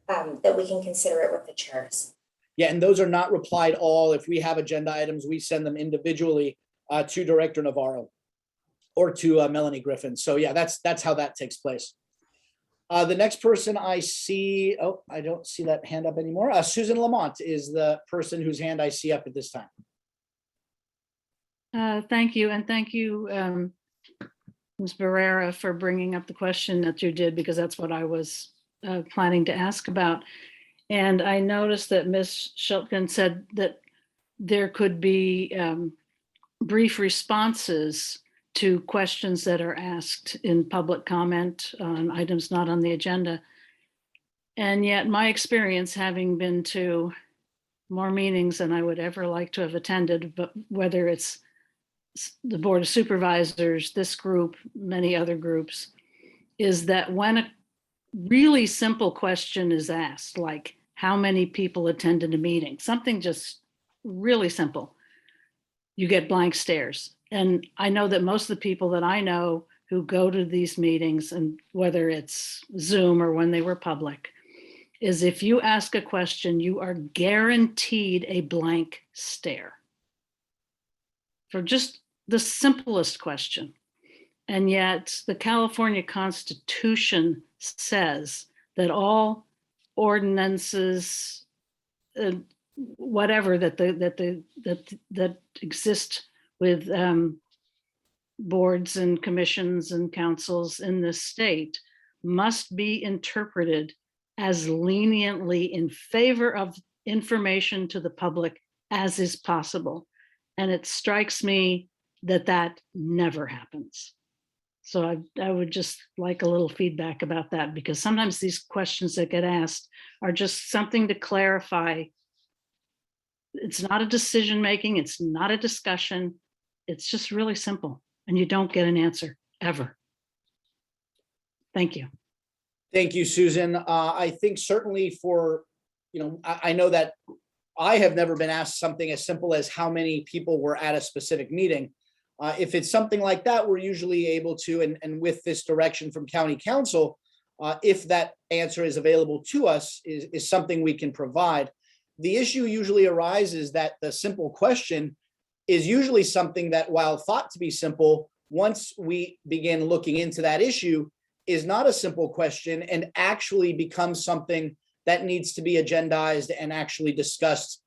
that we can consider it with the chairs. Yeah, and those are not replied all. If we have agenda items, we send them individually to Director Navarro or to Melanie Griffin. So yeah, that's how that takes place. The next person I see, I don't see that hand up anymore. Susan Lamont is the person whose hand I see up at this time. Thank you. And thank you, Ms. Barrera, for bringing up the question that you did, because that's what I was planning to ask about. And I noticed that Ms. Schultgen said that there could be brief responses to questions that are asked in public comment on items not on the agenda. And yet my experience, having been to more meetings than I would ever like to have attended, but whether it's the Board of Supervisors, this group, many other groups, is that when a really simple question is asked, like how many people attended a meeting, something just really simple, you get blank stares. And I know that most of the people that I know who go to these meetings, and whether it's Zoom or when they were public, is if you ask a question, you are guaranteed a blank stare for just the simplest question. And yet the California Constitution says that all ordinances, whatever that exist with boards and commissions and councils in this state must be interpreted as leniently in favor of information to the public as is possible. And it strikes me that that never happens. So I would just like a little feedback about that, because sometimes these questions that get asked are just something to clarify. It's not a decision making, it's not a discussion. It's just really simple, and you don't get an answer ever. Thank you. Thank you, Susan. I think certainly for, I know that I have never been asked something as simple as how many people were at a specific meeting. If it's something like that, we're usually able to, and with this direction from County Council, if that answer is available to us, is something we can provide. The issue usually arises that the simple question is usually something that, while thought to be simple, once we begin looking into that issue, is not a simple question and actually becomes something that needs to be agendized and actually discussed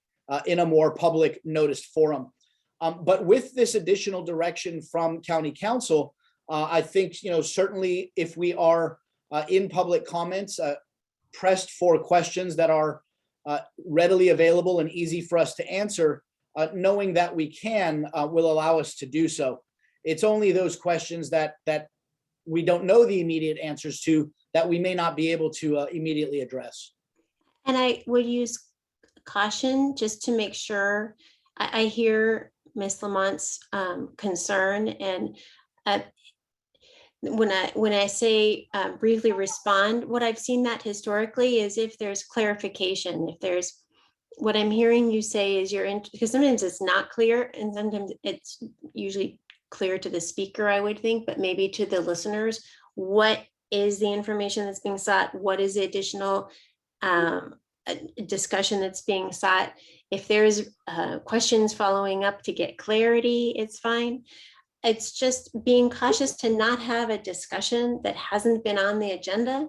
in a more public noticed forum. But with this additional direction from County Council, I think, certainly if we are in public comments, pressed for questions that are readily available and easy for us to answer, knowing that we can will allow us to do so. It's only those questions that we don't know the immediate answers to that we may not be able to immediately address. And I would use caution just to make sure. I hear Ms. Lamont's concern, and when I say briefly respond, what I've seen that historically is if there's clarification, if there's, what I'm hearing you say is because sometimes it's not clear and sometimes it's usually clear to the speaker, I would think, but maybe to the listeners, what is the information that's being sought? What is the additional discussion that's being sought? If there's questions following up to get clarity, it's fine. It's just being cautious to not have a discussion that hasn't been on the agenda.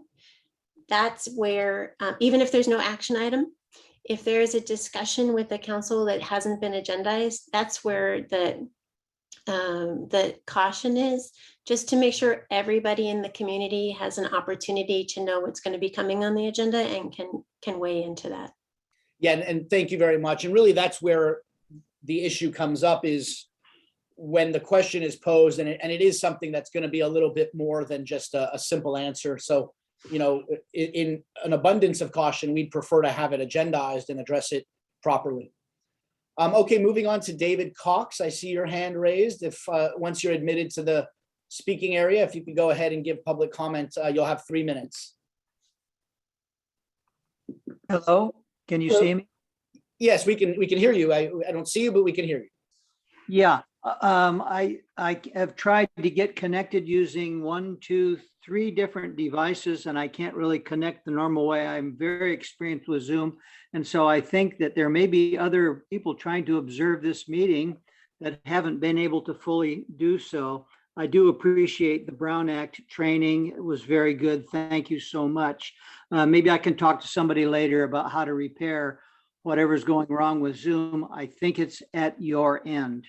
That's where, even if there's no action item, if there is a discussion with the council that hasn't been agendized, that's where the caution is, just to make sure everybody in the community has an opportunity to know what's going to be coming on the agenda and can weigh into that. Yeah, and thank you very much. And really, that's where the issue comes up, is when the question is posed, and it is something that's going to be a little bit more than just a simple answer. So, in an abundance of caution, we'd prefer to have it agendized and address it properly. Okay, moving on to David Cox. I see your hand raised. If once you're admitted to the speaking area, if you could go ahead and give public comment, you'll have 3 minutes. Hello, can you see me? Yes, we can hear you. I don't see you, but we can hear you. Yeah, I have tried to get connected using 1, 2, 3 different devices, and I can't really connect the normal way. I'm very experienced with Zoom. And so I think that there may be other people trying to observe this meeting that haven't been able to fully do so. I do appreciate the Brown Act training. It was very good. Thank you so much. Maybe I can talk to somebody later about how to repair whatever's going wrong with Zoom. I think it's at your end.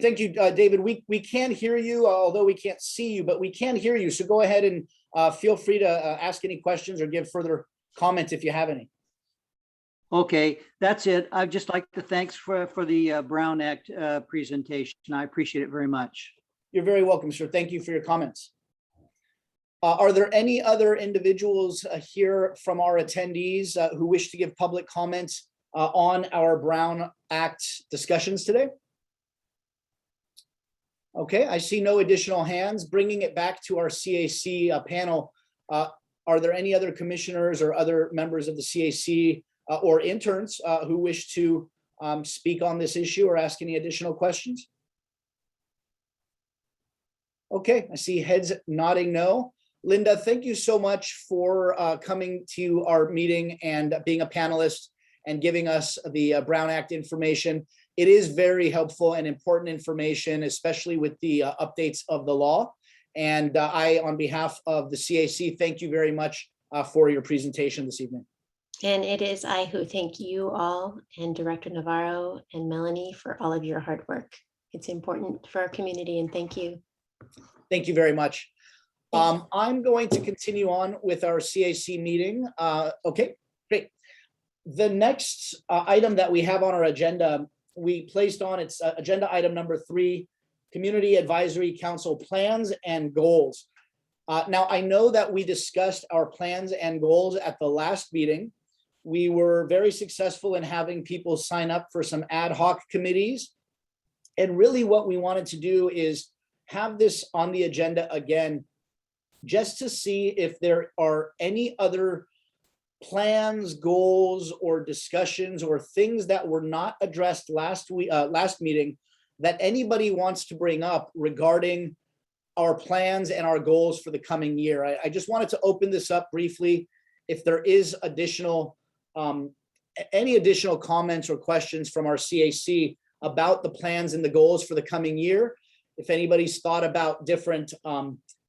Thank you, David. We can hear you, although we can't see you, but we can hear you. So go ahead and feel free to ask any questions or give further comment if you have any. Okay, that's it. I'd just like to thanks for the Brown Act presentation. I appreciate it very much. You're very welcome, sir. Thank you for your comments. Are there any other individuals here from our attendees who wish to give public comments on our Brown Act discussions today? Okay, I see no additional hands. Bringing it back to our CAC panel, are there any other commissioners or other members of the CAC or interns who wish to speak on this issue or ask any additional questions? Okay, I see heads nodding no. Linda, thank you so much for coming to our meeting and being a panelist and giving us the Brown Act information. It is very helpful and important information, especially with the updates of the law. And I, on behalf of the CAC, thank you very much for your presentation this evening. And it is I who thank you all and Director Navarro and Melanie for all of your hard work. It's important for our community, and thank you. Thank you very much. I'm going to continue on with our CAC meeting. Okay, great. The next item that we have on our agenda, we placed on its agenda item number 3, Community Advisory Council plans and goals. Now, I know that we discussed our plans and goals at the last meeting. We were very successful in having people sign up for some ad hoc committees. And really what we wanted to do is have this on the agenda again just to see if there are any other plans, goals, or discussions or things that were not addressed last meeting that anybody wants to bring up regarding our plans and our goals for the coming year. I just wanted to open this up briefly. If there is any additional comments or questions from our CAC about the plans and the goals for the coming year, if anybody's thought about different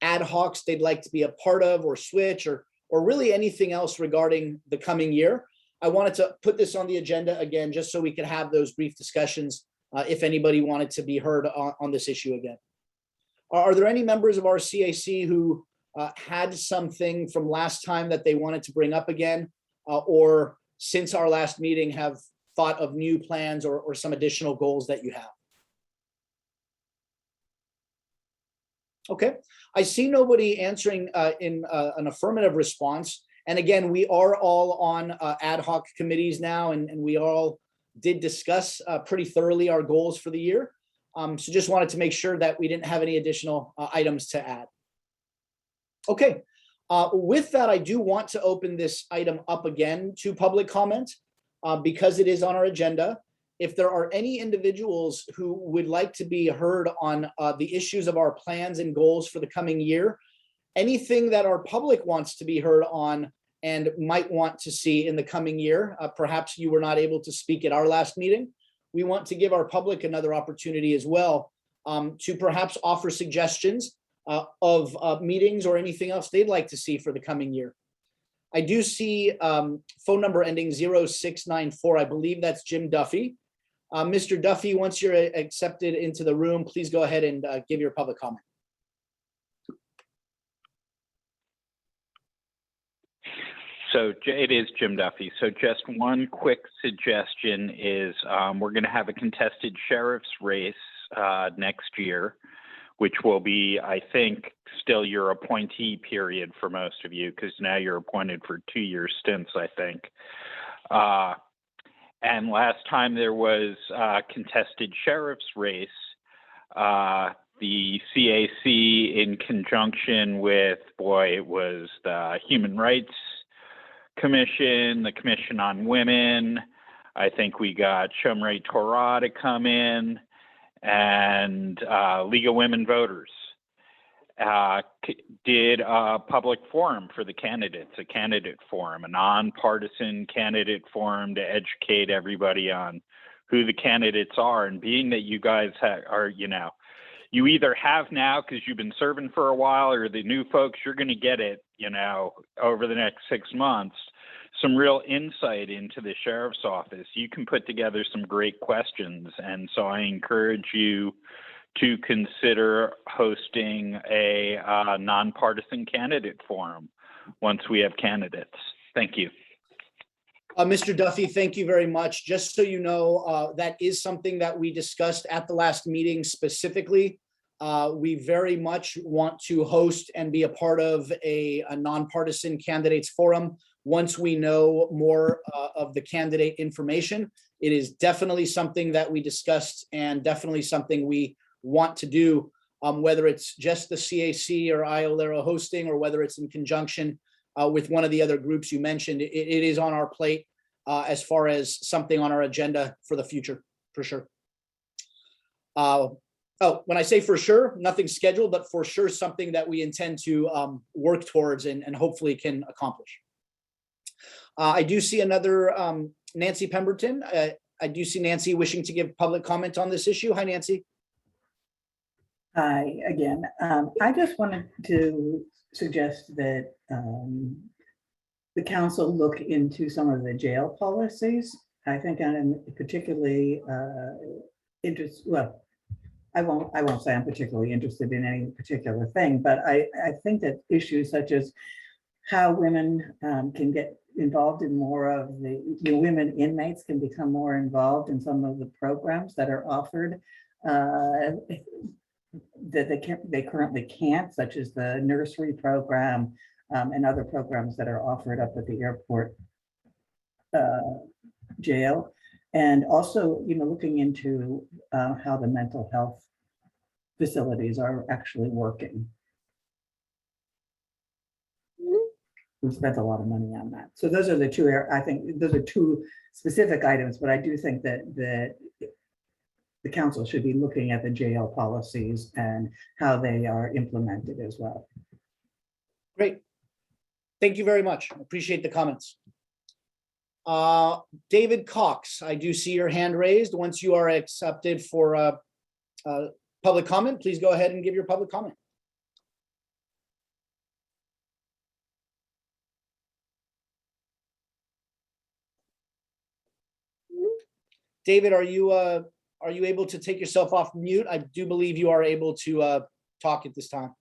ad hocs they'd like to be a part of or switch or really anything else regarding the coming year, I wanted to put this on the agenda again, just so we could have those brief discussions if anybody wanted to be heard on this issue again. Are there any members of our CAC who had something from last time that they wanted to bring up again, or since our last meeting have thought of new plans or some additional goals that you have? Okay, I see nobody answering in an affirmative response. And again, we are all on ad hoc committees now, and we all did discuss pretty thoroughly our goals for the year. So just wanted to make sure that we didn't have any additional items to add. Okay, with that, I do want to open this item up again to public comment because it is on our agenda. If there are any individuals who would like to be heard on the issues of our plans and goals for the coming year, anything that our public wants to be heard on and might want to see in the coming year, perhaps you were not able to speak at our last meeting, we want to give our public another opportunity as well to perhaps offer suggestions of meetings or anything else they'd like to see for the coming year. I do see phone number ending 0694. I believe that's Jim Duffy. Mr. Duffy, once you're accepted into the room, please go ahead and give your public comment. So it is Jim Duffy. So just one quick suggestion is we're going to have a contested sheriff's race next year, which will be, I think, still your appointee period for most of you, because now you're appointed for 2-year stints, I think. And last time there was a contested sheriff's race, the CAC, in conjunction with, it was the Human Rights Commission, the Commission on Women, I think we got Shomrei Torah to come in, and League of Women Voters did a public forum for the candidates, a candidate forum, a nonpartisan candidate forum to educate everybody on who the candidates are. And being that you guys are, you either have now because you've been serving for a while, or the new folks, you're going to get it, over the next 6 months, some real insight into the sheriff's office. You can put together some great questions. And so I encourage you to consider hosting a nonpartisan candidate forum once we have candidates. Thank you. Mr. Duffy, thank you very much. Just so you know, that is something that we discussed at the last meeting specifically. We very much want to host and be a part of a nonpartisan candidates forum once we know more of the candidate information. It is definitely something that we discussed and definitely something we want to do, whether it's just the CAC or IOLERA hosting, or whether it's in conjunction with one of the other groups you mentioned. It is on our plate as far as something on our agenda for the future, for sure. When I say for sure, nothing scheduled, but for sure something that we intend to work towards and hopefully can accomplish. I do see another Nancy Pemberton. I do see Nancy wishing to give public comment on this issue. Hi, Nancy. Hi again. I just wanted to suggest that the council look into some of the jail policies. I think I'm particularly interested. Well, I won't say I'm particularly interested in any particular thing, but I think that issues such as how women can get involved in more of the women inmates can become more involved in some of the programs that are offered that they currently can't, such as the nursery program and other programs that are offered up at the airport jail. And also, looking into how the mental health facilities are actually working. we spent a lot of money on that. So those are the two, I think, those are two specific items, but I do think that the council should be looking at the jail policies and how they are implemented as well. Great. Thank you very much. Appreciate the comments. David Cox, I do see your hand raised. Once you are accepted for public comment, please go ahead and give your public comment. David, are you able to take yourself off mute? I do believe you are able to talk at this time.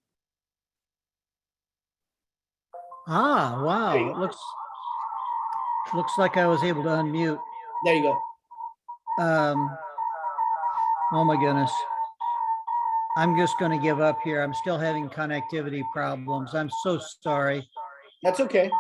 Ah, wow. It looks like I was able to unmute. There you go. Oh my goodness. I'm just going to give up here. I'm still having connectivity problems. I'm so sorry. That's okay.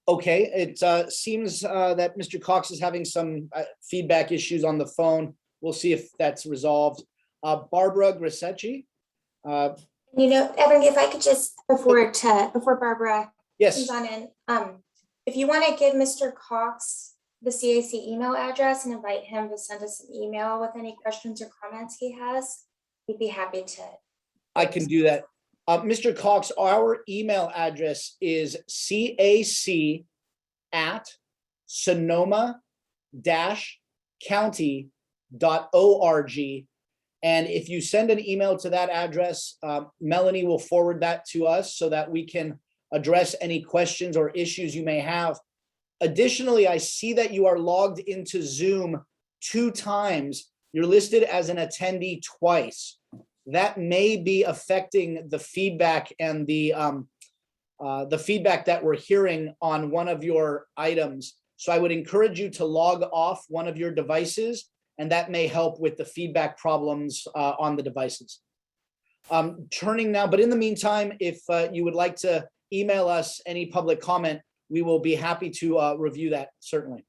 Okay, it seems that Mr. Cox is having some feedback issues on the phone. We'll see if that's resolved. Barbara Grissecci. You know, Evan, if I could just, before Barbara Yes. comes on in, if you want to give Mr. Cox the CAC email address and invite him to send us an email with any questions or comments he has, we'd be happy to. I can do that. Mr. Cox, our email address is cac@sonoma-county.org. And if you send an email to that address, Melanie will forward that to us so that we can address any questions or issues you may have. Additionally, I see that you are logged into Zoom 2 times. You're listed as an attendee twice. That may be affecting the feedback and the feedback that we're hearing on one of your items. So I would encourage you to log off one of your devices, and that may help with the feedback problems on the devices. Turning now, but in the meantime, if you would like to email us any public comment, we will be happy to review that, certainly.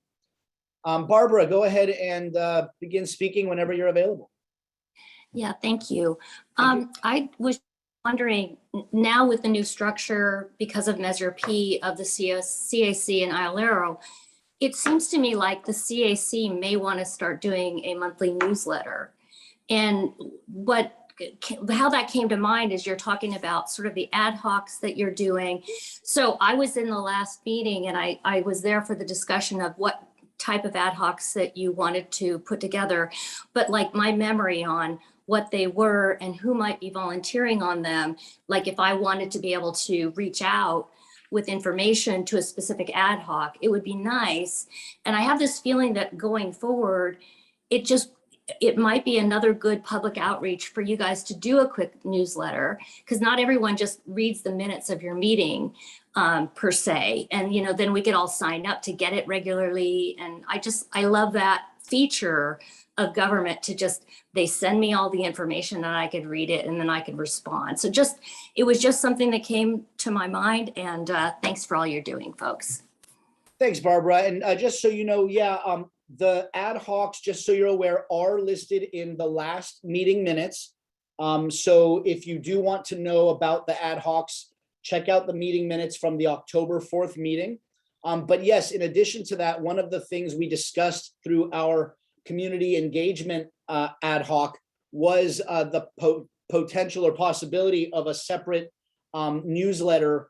Barbara, go ahead and begin speaking whenever you're available. Yeah, thank you. I was wondering now with the new structure, because of Measure P of the CAC and ILARO, it seems to me like the CAC may want to start doing a monthly newsletter. And how that came to mind is you're talking about sort of the ad hocs that you're doing. So I was in the last meeting and I was there for the discussion of what type of ad hocs that you wanted to put together, but like my memory on what they were and who might be volunteering on them. Like if I wanted to be able to reach out with information to a specific ad hoc, it would be nice. And I have this feeling that going forward, it might be another good public outreach for you guys to do a quick newsletter, because not everyone just reads the minutes of your meeting per se. And, you know, then we could all sign up to get it regularly. And I love that feature of government to just, they send me all the information and I could read it and then I could respond. So it was just something that came to my mind, and thanks for all you're doing, folks. Thanks, Barbara. And just so you know, the ad hocs, just so you're aware, are listed in the last meeting minutes. So if you do want to know about the ad hocs, check out the meeting minutes from the October 4th meeting. But yes, in addition to that, one of the things we discussed through our community engagement ad hoc was the potential or possibility of a separate newsletter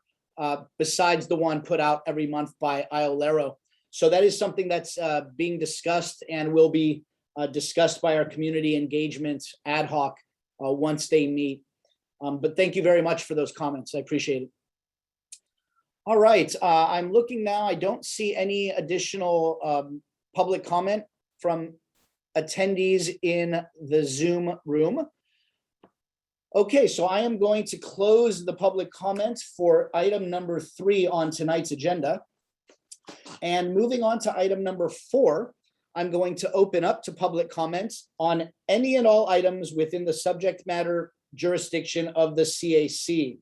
besides the one put out every month by ILARO. So that is something that's being discussed and will be discussed by our community engagement ad hoc once they meet. But thank you very much for those comments. I appreciate it. All right, I'm looking now. I don't see any additional public comment from attendees in the Zoom room. Okay, so I am going to close the public comments for item number 3 on tonight's agenda. And moving on to item number 4, I'm going to open up to public comments on any and all items within the subject matter jurisdiction of the CAC.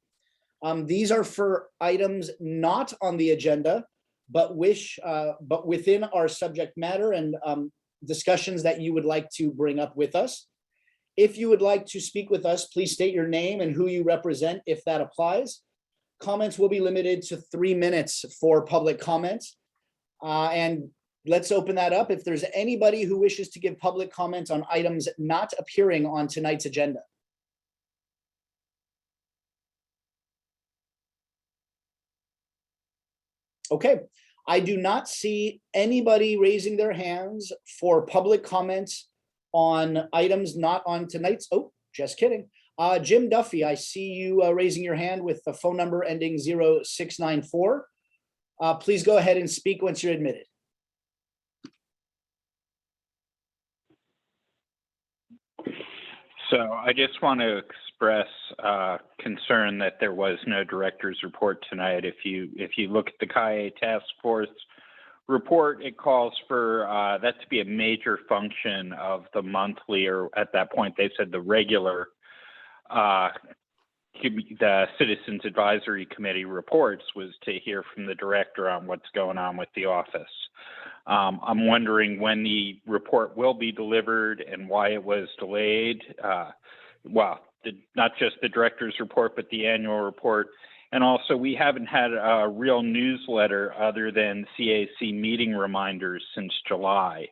These are for items not on the agenda, but within our subject matter and discussions that you would like to bring up with us. If you would like to speak with us, please state your name and who you represent, if that applies. Comments will be limited to 3 minutes for public comments. And let's open that up. If there's anybody who wishes to give public comments on items not appearing on tonight's agenda. Okay, I do not see anybody raising their hands for public comments on items not on tonight's, oh, just kidding. Jim Duffy, I see you raising your hand with the phone number ending 0694. Please go ahead and speak once you're admitted. So I just want to express concern that there was no director's report tonight. If you look at the CAE task force report, it calls for that to be a major function of the monthly, or at that point they said the regular the Citizens Advisory Committee reports, was to hear from the director on what's going on with the office. I'm wondering when the report will be delivered and why it was delayed. Not just the director's report, but the annual report. And also, we haven't had a real newsletter other than CAC meeting reminders since July.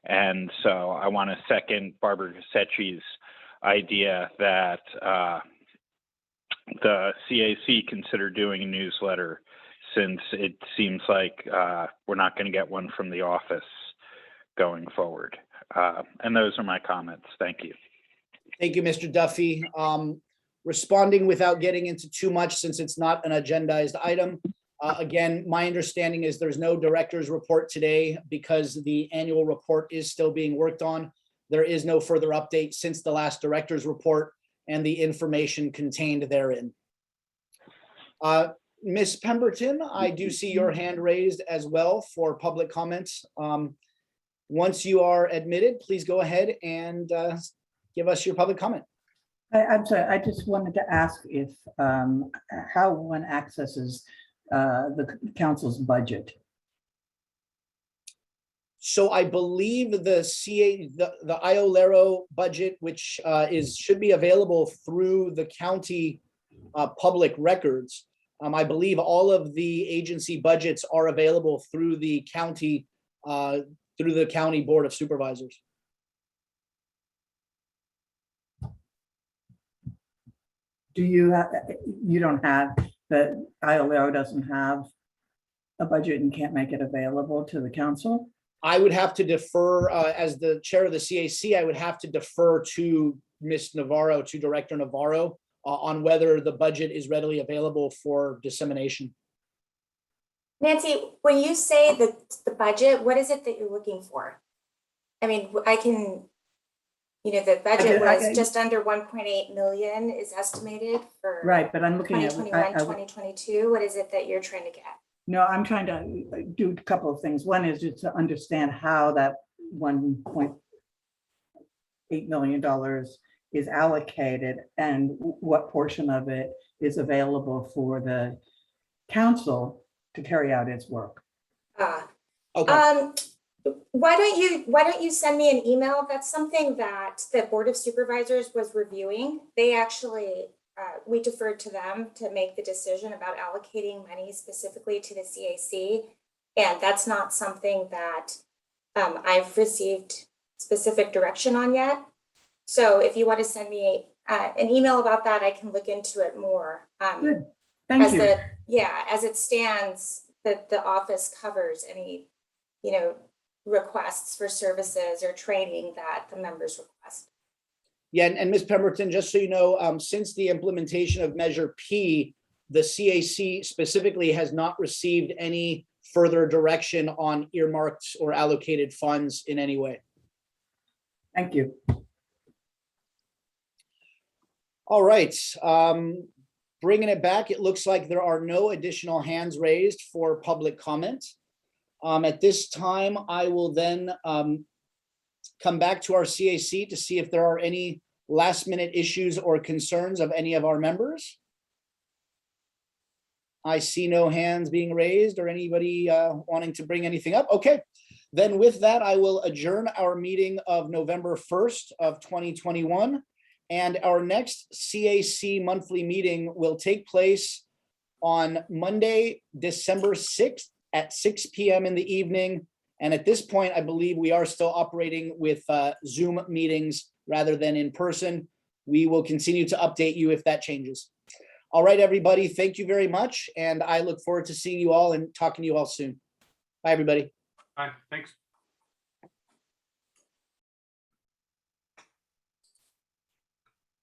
And so I want to second Barbara Casecci's idea that the CAC consider doing a newsletter, since it seems like we're not going to get one from the office going forward. And those are my comments. Thank you. Thank you, Mr. Duffy. Responding without getting into too much, since it's not an agendized item. Again, my understanding is there's no director's report today because the annual report is still being worked on. There is no further update since the last director's report and the information contained therein. Ms. Pemberton, I do see your hand raised as well for public comments. Once you are admitted, please go ahead and give us your public comment. I'm sorry, I just wanted to ask if how one accesses the council's budget. So I believe the IOLERO budget, which should be available through the county public records. I believe all of the agency budgets are available through the county Board of Supervisors. Do you don't have, the IOLERO doesn't have a budget and can't make it available to the council? I would have to defer, as the chair of the CAC, I would have to defer to Ms. Navarro, to Director Navarro, on whether the budget is readily available for dissemination. Nancy, when you say the budget, what is it that you're looking for? I mean, I can, the budget was just under 1.8 million is estimated for right, but I'm looking 2021, at 2022. What is it that you're trying to get? No, I'm trying to do a couple of things. One is just to understand how that $1.8 million is allocated and what portion of it is available for the council to carry out its work. Okay. Why don't you send me an email? That's something that the Board of Supervisors was reviewing. They actually, we deferred to them to make the decision about allocating money specifically to the CAC. And that's not something that I've received specific direction on yet. So if you want to send me an email about that, I can look into it more. Good. Thank you. As it stands, the office covers any, requests for services or training that the members request. Yeah, and Ms. Pemberton, just so you know, since the implementation of Measure P, the CAC specifically has not received any further direction on earmarked or allocated funds in any way. Thank you. All right, bringing it back, it looks like there are no additional hands raised for public comment. At this time, I will then come back to our CAC to see if there are any last minute issues or concerns of any of our members. I see no hands being raised or anybody wanting to bring anything up. Okay, then with that, I will adjourn our meeting of November 1st of 2021. And our next CAC monthly meeting will take place on Monday, December 6th at 6 p.m. in the evening. And at this point, I believe we are still operating with Zoom meetings rather than in person. We will continue to update you if that changes. All right, everybody, thank you very much. And I look forward to seeing you all and talking to you all soon. Bye, everybody. Bye, thanks.